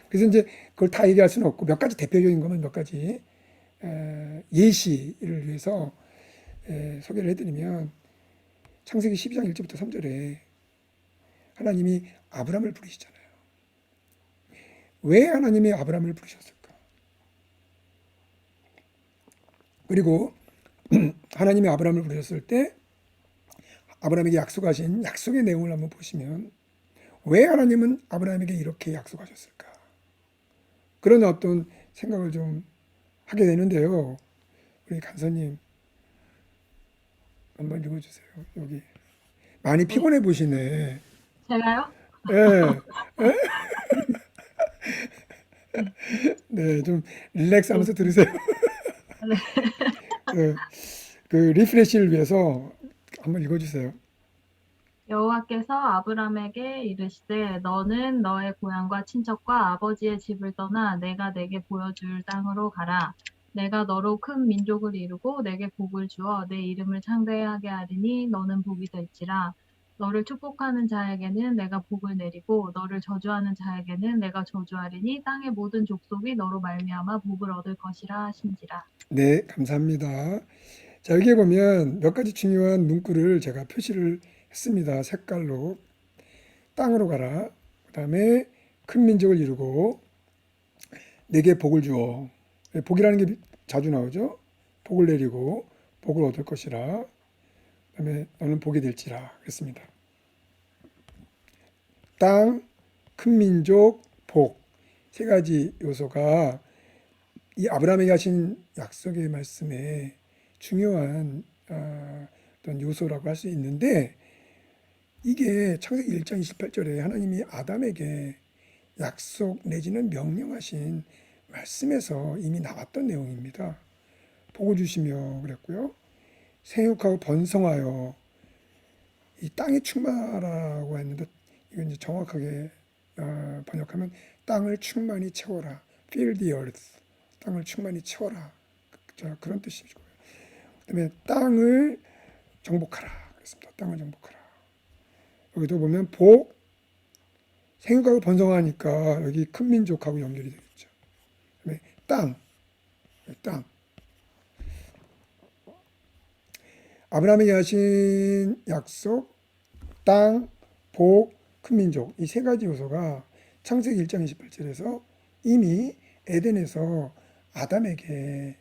Speaker 2: 그래서 이제 그걸 다 얘기할 수는 없고 몇 가지 대표적인 거면 몇 가지 예시를 위해서 소개를 해드리면 창세기 12장 1절부터 3절에 하나님이 아브람을 부르시잖아요. 왜 하나님이 아브람을 부르셨을까? 그리고 하나님이 아브람을 부르셨을 때 아브람에게 약속하신 약속의 내용을 한번 보시면 왜 하나님은 아브람에게 이렇게 약속하셨을까? 그런 어떤 생각을 좀 하게 되는데요. 우리 간사님 한번 읽어주세요. 여기 많이 피곤해 보시네.
Speaker 3: 제가요?
Speaker 2: 예. 네, 좀 릴렉스하면서 들으세요.
Speaker 3: 네.
Speaker 2: 그 리프레시를 위해서 한번 읽어주세요.
Speaker 3: 여호와께서 아브람에게 이르시되 너는 너의 고향과 친척과 아버지의 집을 떠나 내가 내게 보여줄 땅으로 가라. 내가 너로 큰 민족을 이루고 내게 복을 주어 내 이름을 창대하게 하리니 너는 복이 될지라. 너를 축복하는 자에게는 내가 복을 내리고 너를 저주하는 자에게는 내가 저주하리니 땅의 모든 족속이 너로 말미암아 복을 얻을 것이라 하신지라.
Speaker 2: 네, 감사합니다. 자, 여기에 보면 몇 가지 중요한 문구를 제가 표시를 했습니다. 색깔로. 땅으로 가라. 그 다음에 큰 민족을 이루고 내게 복을 주어. 복이라는 게 자주 나오죠. 복을 내리고 복을 얻을 것이라. 그 다음에 너는 복이 될지라. 그랬습니다. 땅, 큰 민족, 복. 세 가지 요소가 이 아브라함에게 하신 약속의 말씀에 중요한 어떤 요소라고 할 수 있는데 이게 창세기 1장 28절에 하나님이 아담에게 약속 내지는 명령하신 말씀에서 이미 나왔던 내용입니다. 복을 주시며 그랬고요. 생육하고 번성하여 이 땅에 충만하라고 했는데 이건 이제 정확하게 번역하면 땅을 충만히 채워라. Fill the earth. 땅을 충만히 채워라. 자, 그런 뜻이죠. 그다음에 땅을 정복하라. 그랬습니다. 땅을 정복하라. 여기도 보면 복, 생육하고 번성하니까 여기 큰 민족하고 연결이 되겠죠. 그다음에 땅. 아브라함에게 하신 약속, 땅, 복, 큰 민족 이 세 가지 요소가 창세기 1장 28절에서 이미 에덴에서 아담에게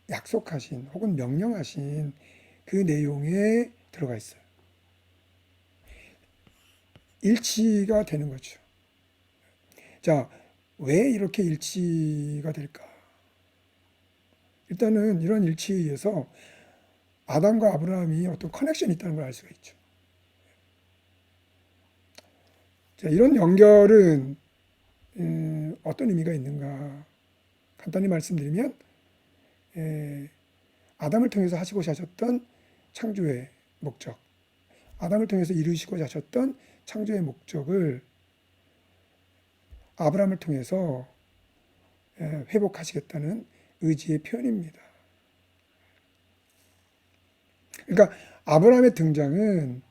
Speaker 2: 약속하신 혹은 명령하신 그 내용에 들어가 있어요. 일치가 되는 거죠. 자, 왜 이렇게 일치가 될까? 일단은 이런 일치에 의해서 아담과 아브라함이 어떤 커넥션이 있다는 걸 알 수가 있죠. 자, 이런 연결은 어떤 의미가 있는가? 간단히 말씀드리면 아담을 통해서 하시고자 하셨던 창조의 목적, 아담을 통해서 이루시고자 하셨던 창조의 목적을 아브라함을 통해서 회복하시겠다는 의지의 표현입니다. 그러니까 아브라함의 등장은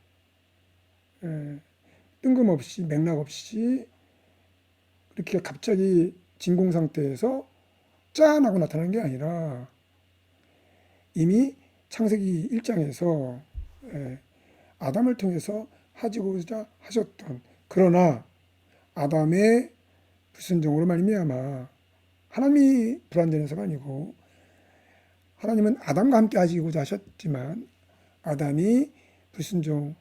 Speaker 2: 뜬금없이 맥락 없이 그렇게 갑자기 진공 상태에서 짠 하고 나타나는 게 아니라 이미 창세기 1장에서 아담을 통해서 하시고자 하셨던, 그러나 아담의 불순종으로 말미암아 하나님이 불완전해서가 아니고 하나님은 아담과 함께 하시고자 하셨지만 아담이 불순종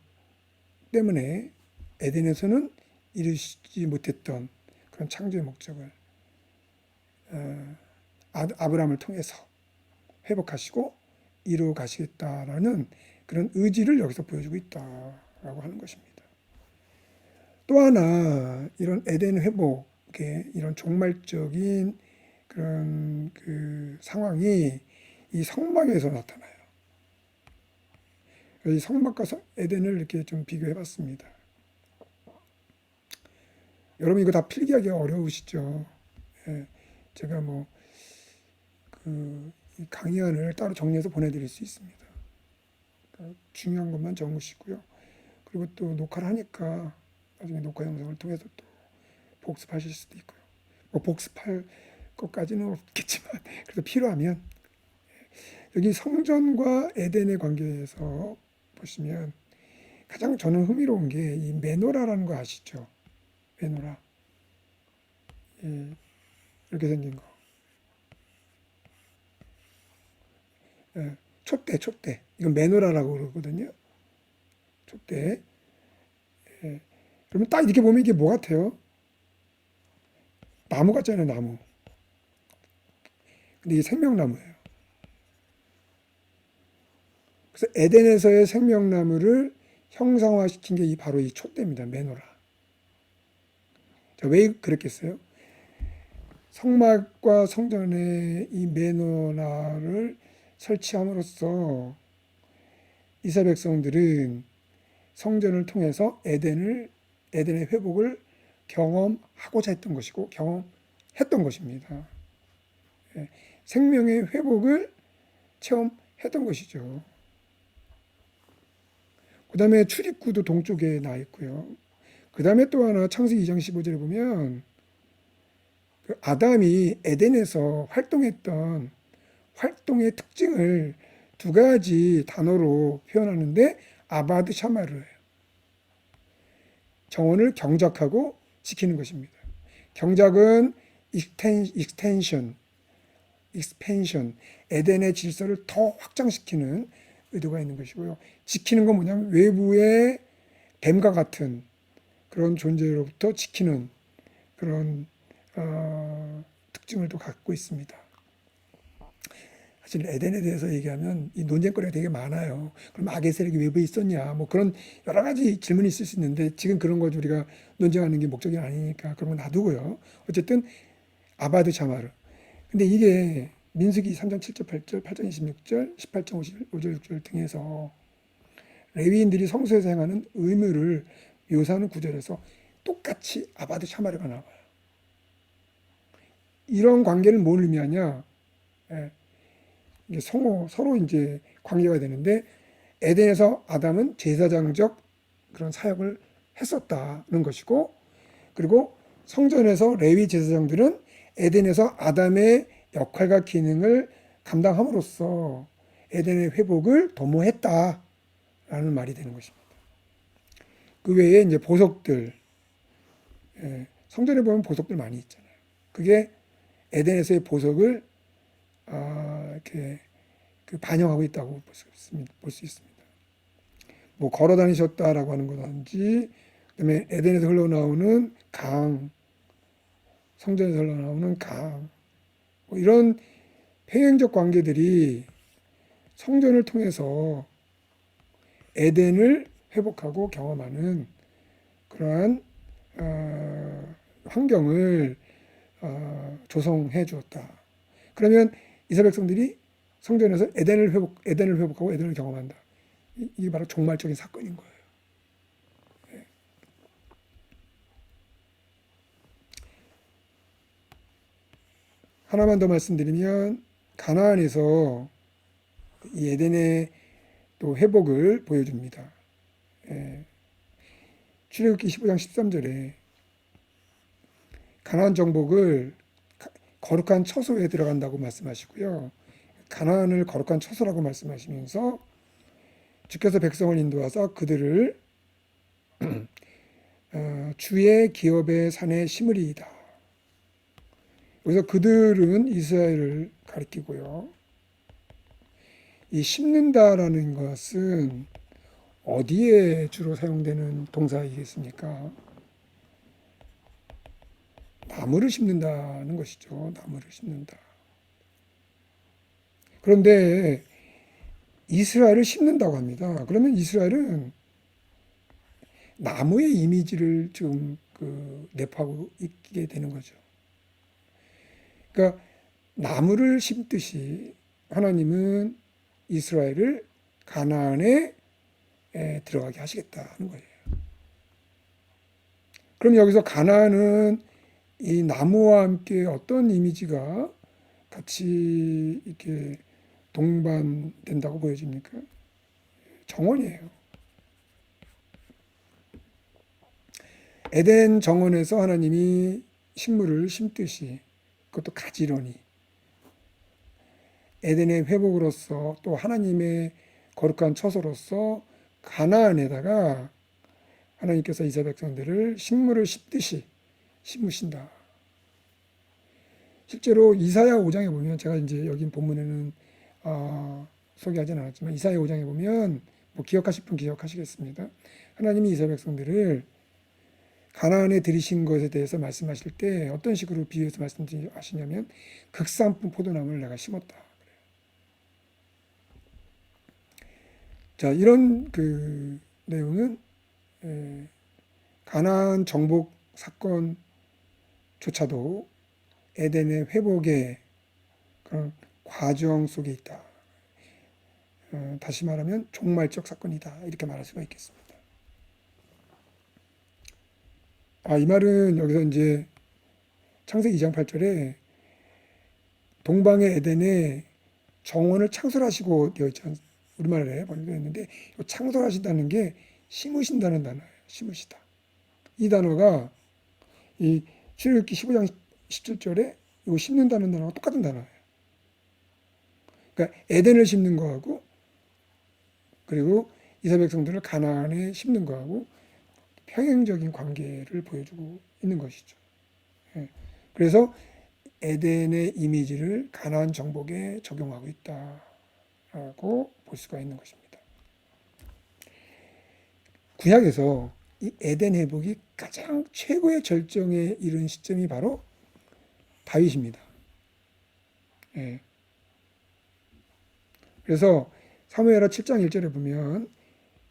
Speaker 2: 때문에 에덴에서는 이루지 못했던 그런 창조의 목적을 아브라함을 통해서 회복하시고 이루어 가시겠다라는 그런 의지를 여기서 보여주고 있다라고 하는 것입니다. 또 하나 이런 에덴 회복의 이런 종말적인 그런 그 상황이 이 성막에서 나타나요. 이 성막과 에덴을 이렇게 좀 비교해 봤습니다. 여러분 이거 다 필기하기 어려우시죠? 제가 그 강의안을 따로 정리해서 보내드릴 수 있습니다. 그러니까 중요한 것만 적으시고요. 그리고 또 녹화를 하니까 나중에 녹화 영상을 통해서 또 복습하실 수도 있고요. 복습할 것까지는 없겠지만 그래도 필요하면 여기 성전과 에덴의 관계에서 보시면 가장 저는 흥미로운 게 이 메노라라는 거 아시죠? 메노라. 이렇게 생긴 거. 촛대. 이건 메노라라고 그러거든요. 촛대. 그러면 딱 이렇게 보면 이게 뭐 같아요? 나무 같잖아요, 나무. 근데 이게 생명나무예요. 그래서 에덴에서의 생명나무를 형상화시킨 게 바로 이 촛대입니다. 메노라. 자, 왜 그랬겠어요? 성막과 성전에 이 메노라를 설치함으로써 이스라엘 백성들은 성전을 통해서 에덴의 회복을 경험하고자 했던 것이고 경험했던 것입니다. 예, 생명의 회복을 체험했던 것이죠. 그 다음에 출입구도 동쪽에 나 있고요. 그 다음에 또 하나 창세기 2장 15절에 보면 그 아담이 에덴에서 활동했던 활동의 특징을 두 가지 단어로 표현하는데 아바드 샤마르예요. 정원을 경작하고 지키는 것입니다. 경작은 익스텐션, 에덴의 질서를 더 확장시키는 의도가 있는 것이고요. 지키는 건 뭐냐면 외부의 뱀과 같은 그런 존재로부터 지키는 그런 특징을 또 갖고 있습니다. 사실 에덴에 대해서 얘기하면 이 논쟁거리가 되게 많아요. 그럼 악의 세력이 외부에 있었냐? 뭐 그런 여러 가지 질문이 있을 수 있는데 지금 그런 거 우리가 논쟁하는 게 목적이 아니니까 그런 건 놔두고요. 어쨌든 아바드 샤마르. 근데 이게 민수기 3장 7절, 8절, 8장 26절, 18장 5절, 6절 등에서 레위인들이 성소에서 행하는 의무를 묘사하는 구절에서 똑같이 아바드 샤마르가 나와요. 이런 관계는 뭘 의미하냐? 예, 이게 서로 이제 관계가 되는데 에덴에서 아담은 제사장적 그런 사역을 했었다는 것이고, 그리고 성전에서 레위 제사장들은 에덴에서 아담의 역할과 기능을 감당함으로써 에덴의 회복을 도모했다라는 말이 되는 것입니다. 그 외에 이제 보석들, 성전에 보면 보석들 많이 있잖아요. 그게 에덴에서의 보석을 이렇게 반영하고 있다고 볼 수 있습니다. 뭐 걸어 다니셨다라고 하는 거든지, 그다음에 에덴에서 흘러나오는 강, 성전에서 흘러나오는 강, 뭐 이런 폐행적 관계들이 성전을 통해서 에덴을 회복하고 경험하는 그러한 환경을 조성해 주었다. 그러면 이스라엘 백성들이 성전에서 에덴을 회복하고 에덴을 경험한다. 이게 바로 종말적인 사건인 거예요. 네. 하나만 더 말씀드리면 가나안에서 이 에덴의 또 회복을 보여줍니다. 출애굽기 15장 13절에 가나안 정복을 거룩한 처소에 들어간다고 말씀하시고요. 가나안을 거룩한 처소라고 말씀하시면서 주께서 백성을 인도하사 그들을 주의 기업의 산에 심으리이다. 여기서 그들은 이스라엘을 가리키고요. 이 심는다라는 것은 어디에 주로 사용되는 동사이겠습니까? 나무를 심는다는 것이죠. 나무를 심는다. 그런데 이스라엘을 심는다고 합니다. 그러면 이스라엘은 나무의 이미지를 지금 내포하고 있게 되는 거죠. 그러니까 나무를 심듯이 하나님은 이스라엘을 가나안에 들어가게 하시겠다는 거예요. 그럼 여기서 가나안은 이 나무와 함께 어떤 이미지가 같이 이렇게 동반된다고 보여집니까? 정원이에요. 에덴 정원에서 하나님이 식물을 심듯이, 그것도 가지런히 에덴의 회복으로서 또 하나님의 거룩한 처소로서 가나안에다가 하나님께서 이스라엘 백성들을 식물을 심듯이 심으신다. 실제로 이사야 5장에 보면, 제가 이제 여기 본문에는 소개하진 않았지만 이사야 5장에 보면 뭐 기억하실 분 기억하시겠습니다. 하나님이 이스라엘 백성들을 가나안에 들이신 것에 대해서 말씀하실 때 어떤 식으로 비유해서 말씀하시냐면 극산품 포도나무를 내가 심었다. 자, 이런 그 내용은 가나안 정복 사건조차도 에덴의 회복의 그런 과정 속에 있다. 다시 말하면 종말적 사건이다. 이렇게 말할 수가 있겠습니다. 이 말은 여기서 이제 창세기 2장 8절에 동방의 에덴에 정원을 창설하시고 되어 있지 않습니까? 우리말에 번역되어 있는데 창설하신다는 게 심으신다는 단어예요. 심으시다. 이 단어가 이 출애굽기 15장 17절에 이거 심는다는 단어가 똑같은 단어예요. 그러니까 에덴을 심는 거하고 그리고 이스라엘 백성들을 가나안에 심는 거하고 평행적인 관계를 보여주고 있는 것이죠. 그래서 에덴의 이미지를 가나안 정복에 적용하고 있다라고 볼 수가 있는 것입니다. 구약에서 이 에덴 회복이 가장 최고의 절정에 이른 시점이 바로 다윗입니다. 그래서 사무엘하 7장 1절에 보면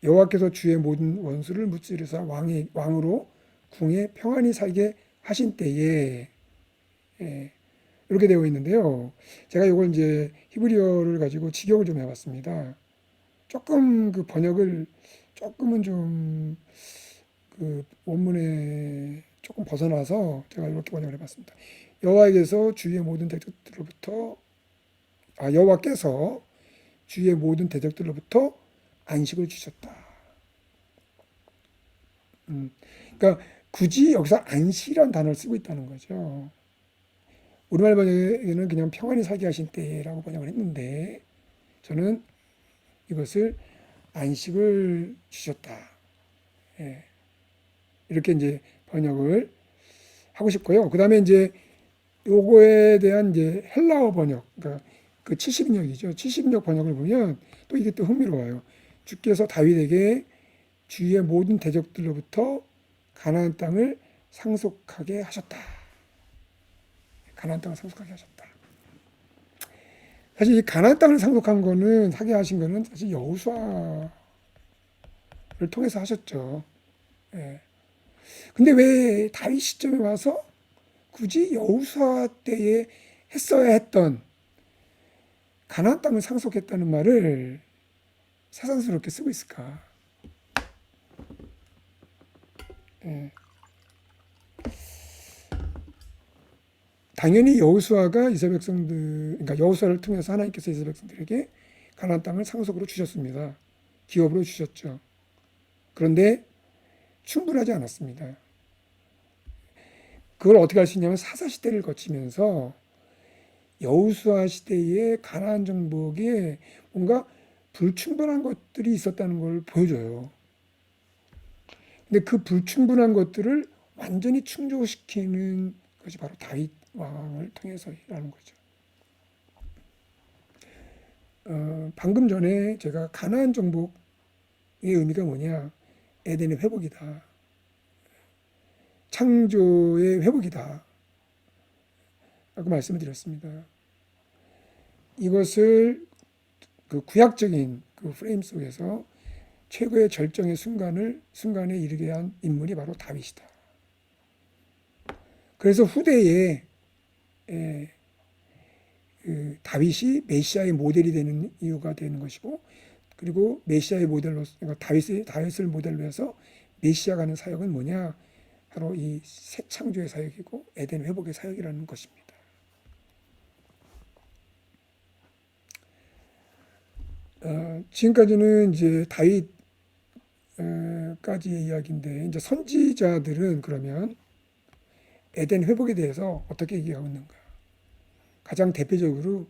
Speaker 2: 여호와께서 주의 모든 원수를 무찌르사 왕으로 궁에 평안히 살게 하신 때에 이렇게 되어 있는데요. 제가 이걸 이제 히브리어를 가지고 직역을 좀 해봤습니다. 조금 그 번역을 조금은 좀 그 원문에 조금 벗어나서 제가 이렇게 번역을 해봤습니다. 여호와께서 주의 모든 대적들로부터 여호와께서 주의 모든 대적들로부터 안식을 주셨다. 그러니까 굳이 여기서 안식이라는 단어를 쓰고 있다는 거죠. 우리말 번역에는 그냥 평안히 살게 하신 때라고 번역을 했는데 저는 이것을 안식을 주셨다. 이렇게 이제 번역을 하고 싶고요. 그 다음에 이제 요거에 대한 이제 헬라어 번역, 그러니까 그 70인역이죠. 70인역 번역을 보면 또 이게 또 흥미로워요. 주께서 다윗에게 주의 모든 대적들로부터 가나안 땅을 상속하게 하셨다. 가나안 땅을 상속하게 하셨다. 사실 이 가나안 땅을 상속한 거는 하게 하신 거는 사실 여호수아를 통해서 하셨죠. 근데 왜 다윗 시점에 와서 굳이 여호수아 때에 했어야 했던 가나안 땅을 상속했다는 말을 사상스럽게 쓰고 있을까? 당연히 여호수아가 이스라엘 백성들, 그러니까 여호수아를 통해서 하나님께서 이스라엘 백성들에게 가나안 땅을 상속으로 주셨습니다. 기업으로 주셨죠. 그런데 충분하지 않았습니다. 그걸 어떻게 할 수 있냐면 사사 시대를 거치면서 여호수아 시대의 가나안 정복에 뭔가 불충분한 것들이 있었다는 걸 보여줘요. 근데 그 불충분한 것들을 완전히 충족시키는 것이 바로 다윗 왕을 통해서라는 거죠. 방금 전에 제가 가나안 정복의 의미가 뭐냐? 에덴의 회복이다. 창조의 회복이다. 라고 말씀을 드렸습니다. 이것을 그 구약적인 그 프레임 속에서 최고의 절정의 순간에 이르게 한 인물이 바로 다윗이다. 그래서 후대에 그 다윗이 메시아의 모델이 되는 이유가 되는 것이고, 그리고 메시아의 모델로, 그러니까 다윗을 모델로 해서 메시아가 하는 사역은 뭐냐? 바로 이 새 창조의 사역이고 에덴 회복의 사역이라는 것입니다. 지금까지는 이제 다윗까지의 이야기인데, 이제 선지자들은 그러면 에덴 회복에 대해서 어떻게 얘기하고 있는가? 가장 대표적으로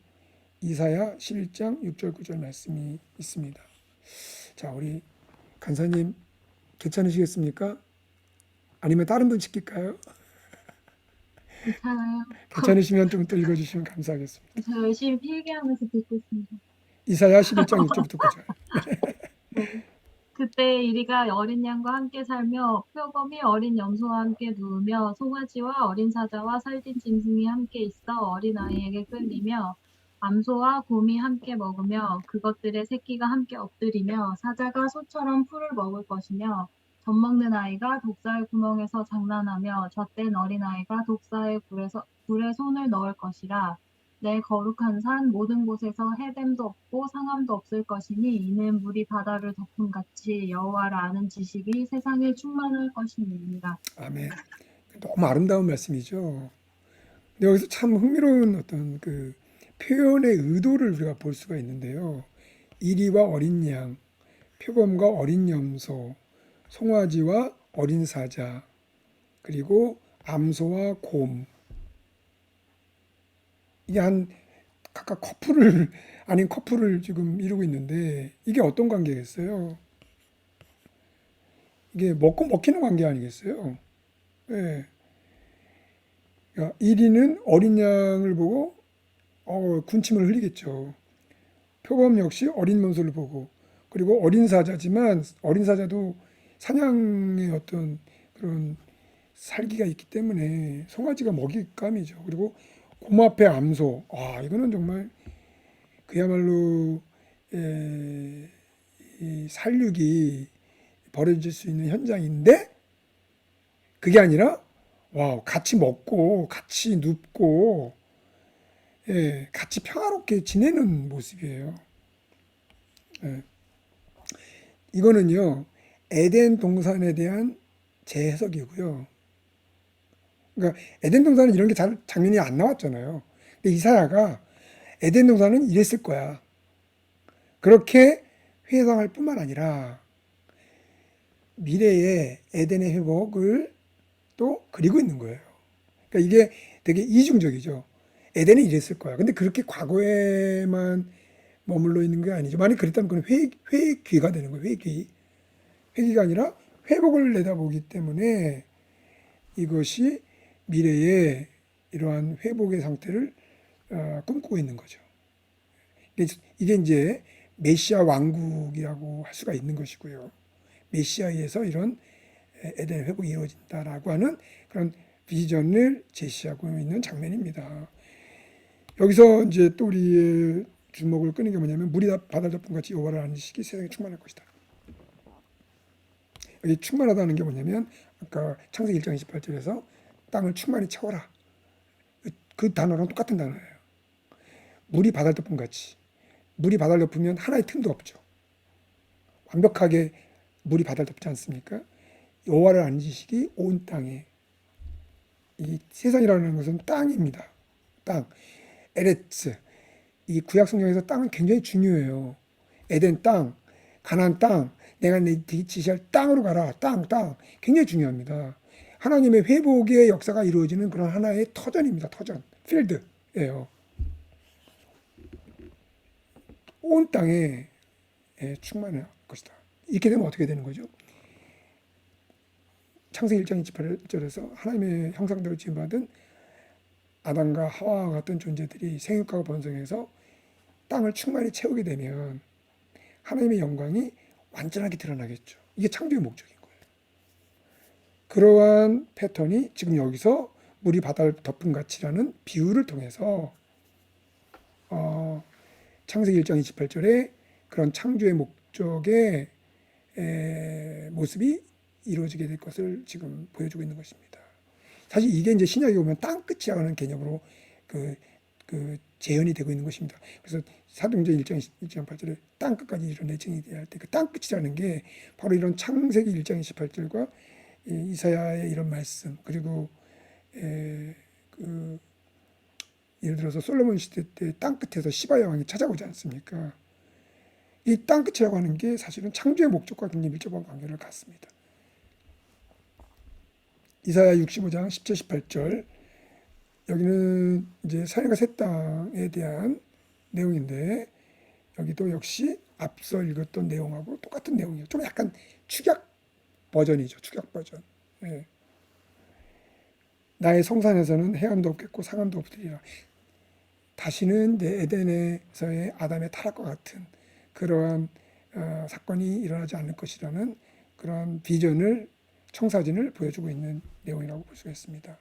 Speaker 2: 이사야 11장 6절 9절 말씀이 있습니다. 자, 우리 간사님 괜찮으시겠습니까? 아니면 다른 분 시킬까요?
Speaker 3: 괜찮아요.
Speaker 2: 괜찮으시면 좀 또 읽어주시면 감사하겠습니다.
Speaker 3: 저 열심히 필기하면서 듣고 있습니다.
Speaker 2: 이사야 11장 6절부터 9절.
Speaker 3: 네. 그때 이리가 어린 양과 함께 살며 표범이 어린 염소와 함께 누우며 송아지와 어린 사자와 살찐 짐승이 함께 있어 어린 아이에게 끌리며 암소와 곰이 함께 먹으며 그것들의 새끼가 함께 엎드리며 사자가 소처럼 풀을 먹을 것이며 젖먹는 아이가 독사의 구멍에서 장난하며 젖된 어린아이가 독사의 불에 손을 넣을 것이라. 내 거룩한 산 모든 곳에서 해됨도 없고 상함도 없을 것이니 이는 물이 바다를 덮음같이 여호와를 아는 지식이 세상에 충만할 것임이니라.
Speaker 2: 아멘. 너무 아름다운 말씀이죠. 근데 여기서 참 흥미로운 어떤 그 표현의 의도를 우리가 볼 수가 있는데요. 이리와 어린 양, 표범과 어린 염소, 송아지와 어린 사자, 그리고 암소와 곰. 이게 한 각각 커플을 아닌 커플을 지금 이루고 있는데 이게 어떤 관계겠어요? 이게 먹고 먹히는 관계 아니겠어요? 예. 그러니까 1위는 어린 양을 보고 군침을 흘리겠죠. 표범 역시 어린 염소를 보고, 그리고 어린 사자지만 어린 사자도 사냥의 어떤 그런 살기가 있기 때문에 송아지가 먹잇감이죠. 그리고 곰 앞에 암소. 이거는 정말 그야말로 이 살육이 벌어질 수 있는 현장인데 그게 아니라 같이 먹고 같이 눕고 같이 평화롭게 지내는 모습이에요. 이거는요, 에덴 동산에 대한 재해석이고요. 그러니까 에덴 동산은 이런 게 잘 장면이 안 나왔잖아요. 근데 이사야가 에덴 동산은 이랬을 거야. 그렇게 회상할 뿐만 아니라 미래의 에덴의 회복을 또 그리고 있는 거예요. 그러니까 이게 되게 이중적이죠. 에덴은 이랬을 거야. 근데 그렇게 과거에만 머물러 있는 게 아니죠. 만약 그랬다면 그건 회귀가 되는 거예요. 회귀. 회귀가 아니라 회복을 내다보기 때문에 이것이 미래의 이러한 회복의 상태를 꿈꾸고 있는 거죠. 이게 이제 메시아 왕국이라고 할 수가 있는 것이고요. 메시아에 의해서 이런 에덴 회복이 이루어진다라고 하는 그런 비전을 제시하고 있는 장면입니다. 여기서 이제 또 우리의 주목을 끄는 게 뭐냐면 물이 바다를 덮은 같이 여호와를 아는 지식이 세상에 충만할 것이다. 여기 충만하다는 게 뭐냐면 아까 창세기 1장 28절에서 땅을 충만히 채워라. 그 단어랑 똑같은 단어예요. 물이 바다를 덮은 같이. 물이 바다를 덮으면 하나의 틈도 없죠. 완벽하게 물이 바다를 덮지 않습니까? 여호와를 아는 지식이 온 땅에. 이 세상이라는 것은 땅입니다. 땅. 에레츠. 이 구약 성경에서 땅은 굉장히 중요해요. 에덴 땅, 가나안 땅, 내가 내 지시할 땅으로 가라. 땅. 굉장히 중요합니다. 하나님의 회복의 역사가 이루어지는 그런 하나의 터전입니다. 터전. 필드예요. 온 땅에 충만할 것이다. 이렇게 되면 어떻게 되는 거죠? 창세기 1장 28절에서 하나님의 형상대로 지음받은 아담과 하와와 같은 존재들이 생육하고 번성해서 땅을 충만히 채우게 되면 하나님의 영광이 완전하게 드러나겠죠. 이게 창조의 목적인 거예요. 그러한 패턴이 지금 여기서 물이 바다를 덮은 같이라는 비유를 통해서 창세기 1장 28절에 그런 창조의 목적의 모습이 이루어지게 될 것을 지금 보여주고 있는 것입니다. 사실 이게 이제 신약에 보면 땅끝이라고 하는 개념으로 그 재현이 되고 있는 것입니다. 그래서 사도행전 1장 8절에 땅끝까지 이르는 애증이 할 때 그 땅끝이라는 게 바로 이런 창세기 1장 28절과 이사야의 이런 말씀, 그리고 예를 들어서 솔로몬 시대 때 땅끝에서 시바야 왕이 찾아오지 않습니까? 이 땅끝이라고 하는 게 사실은 창조의 목적과 굉장히 밀접한 관계를 갖습니다. 이사야 65장 17, 18절, 여기는 이제 사람과 새 땅에 대한 내용인데 여기도 역시 앞서 읽었던 내용하고 똑같은 내용이에요. 좀 약간 축약 버전이죠. 축약 버전. 네. 나의 성산에서는 해함도 없겠고 상함도 없으리라. 다시는 내 에덴에서의 아담의 타락과 같은 그러한 사건이 일어나지 않을 것이라는 그런 비전을, 청사진을 보여주고 있는 내용이라고 볼 수가 있습니다.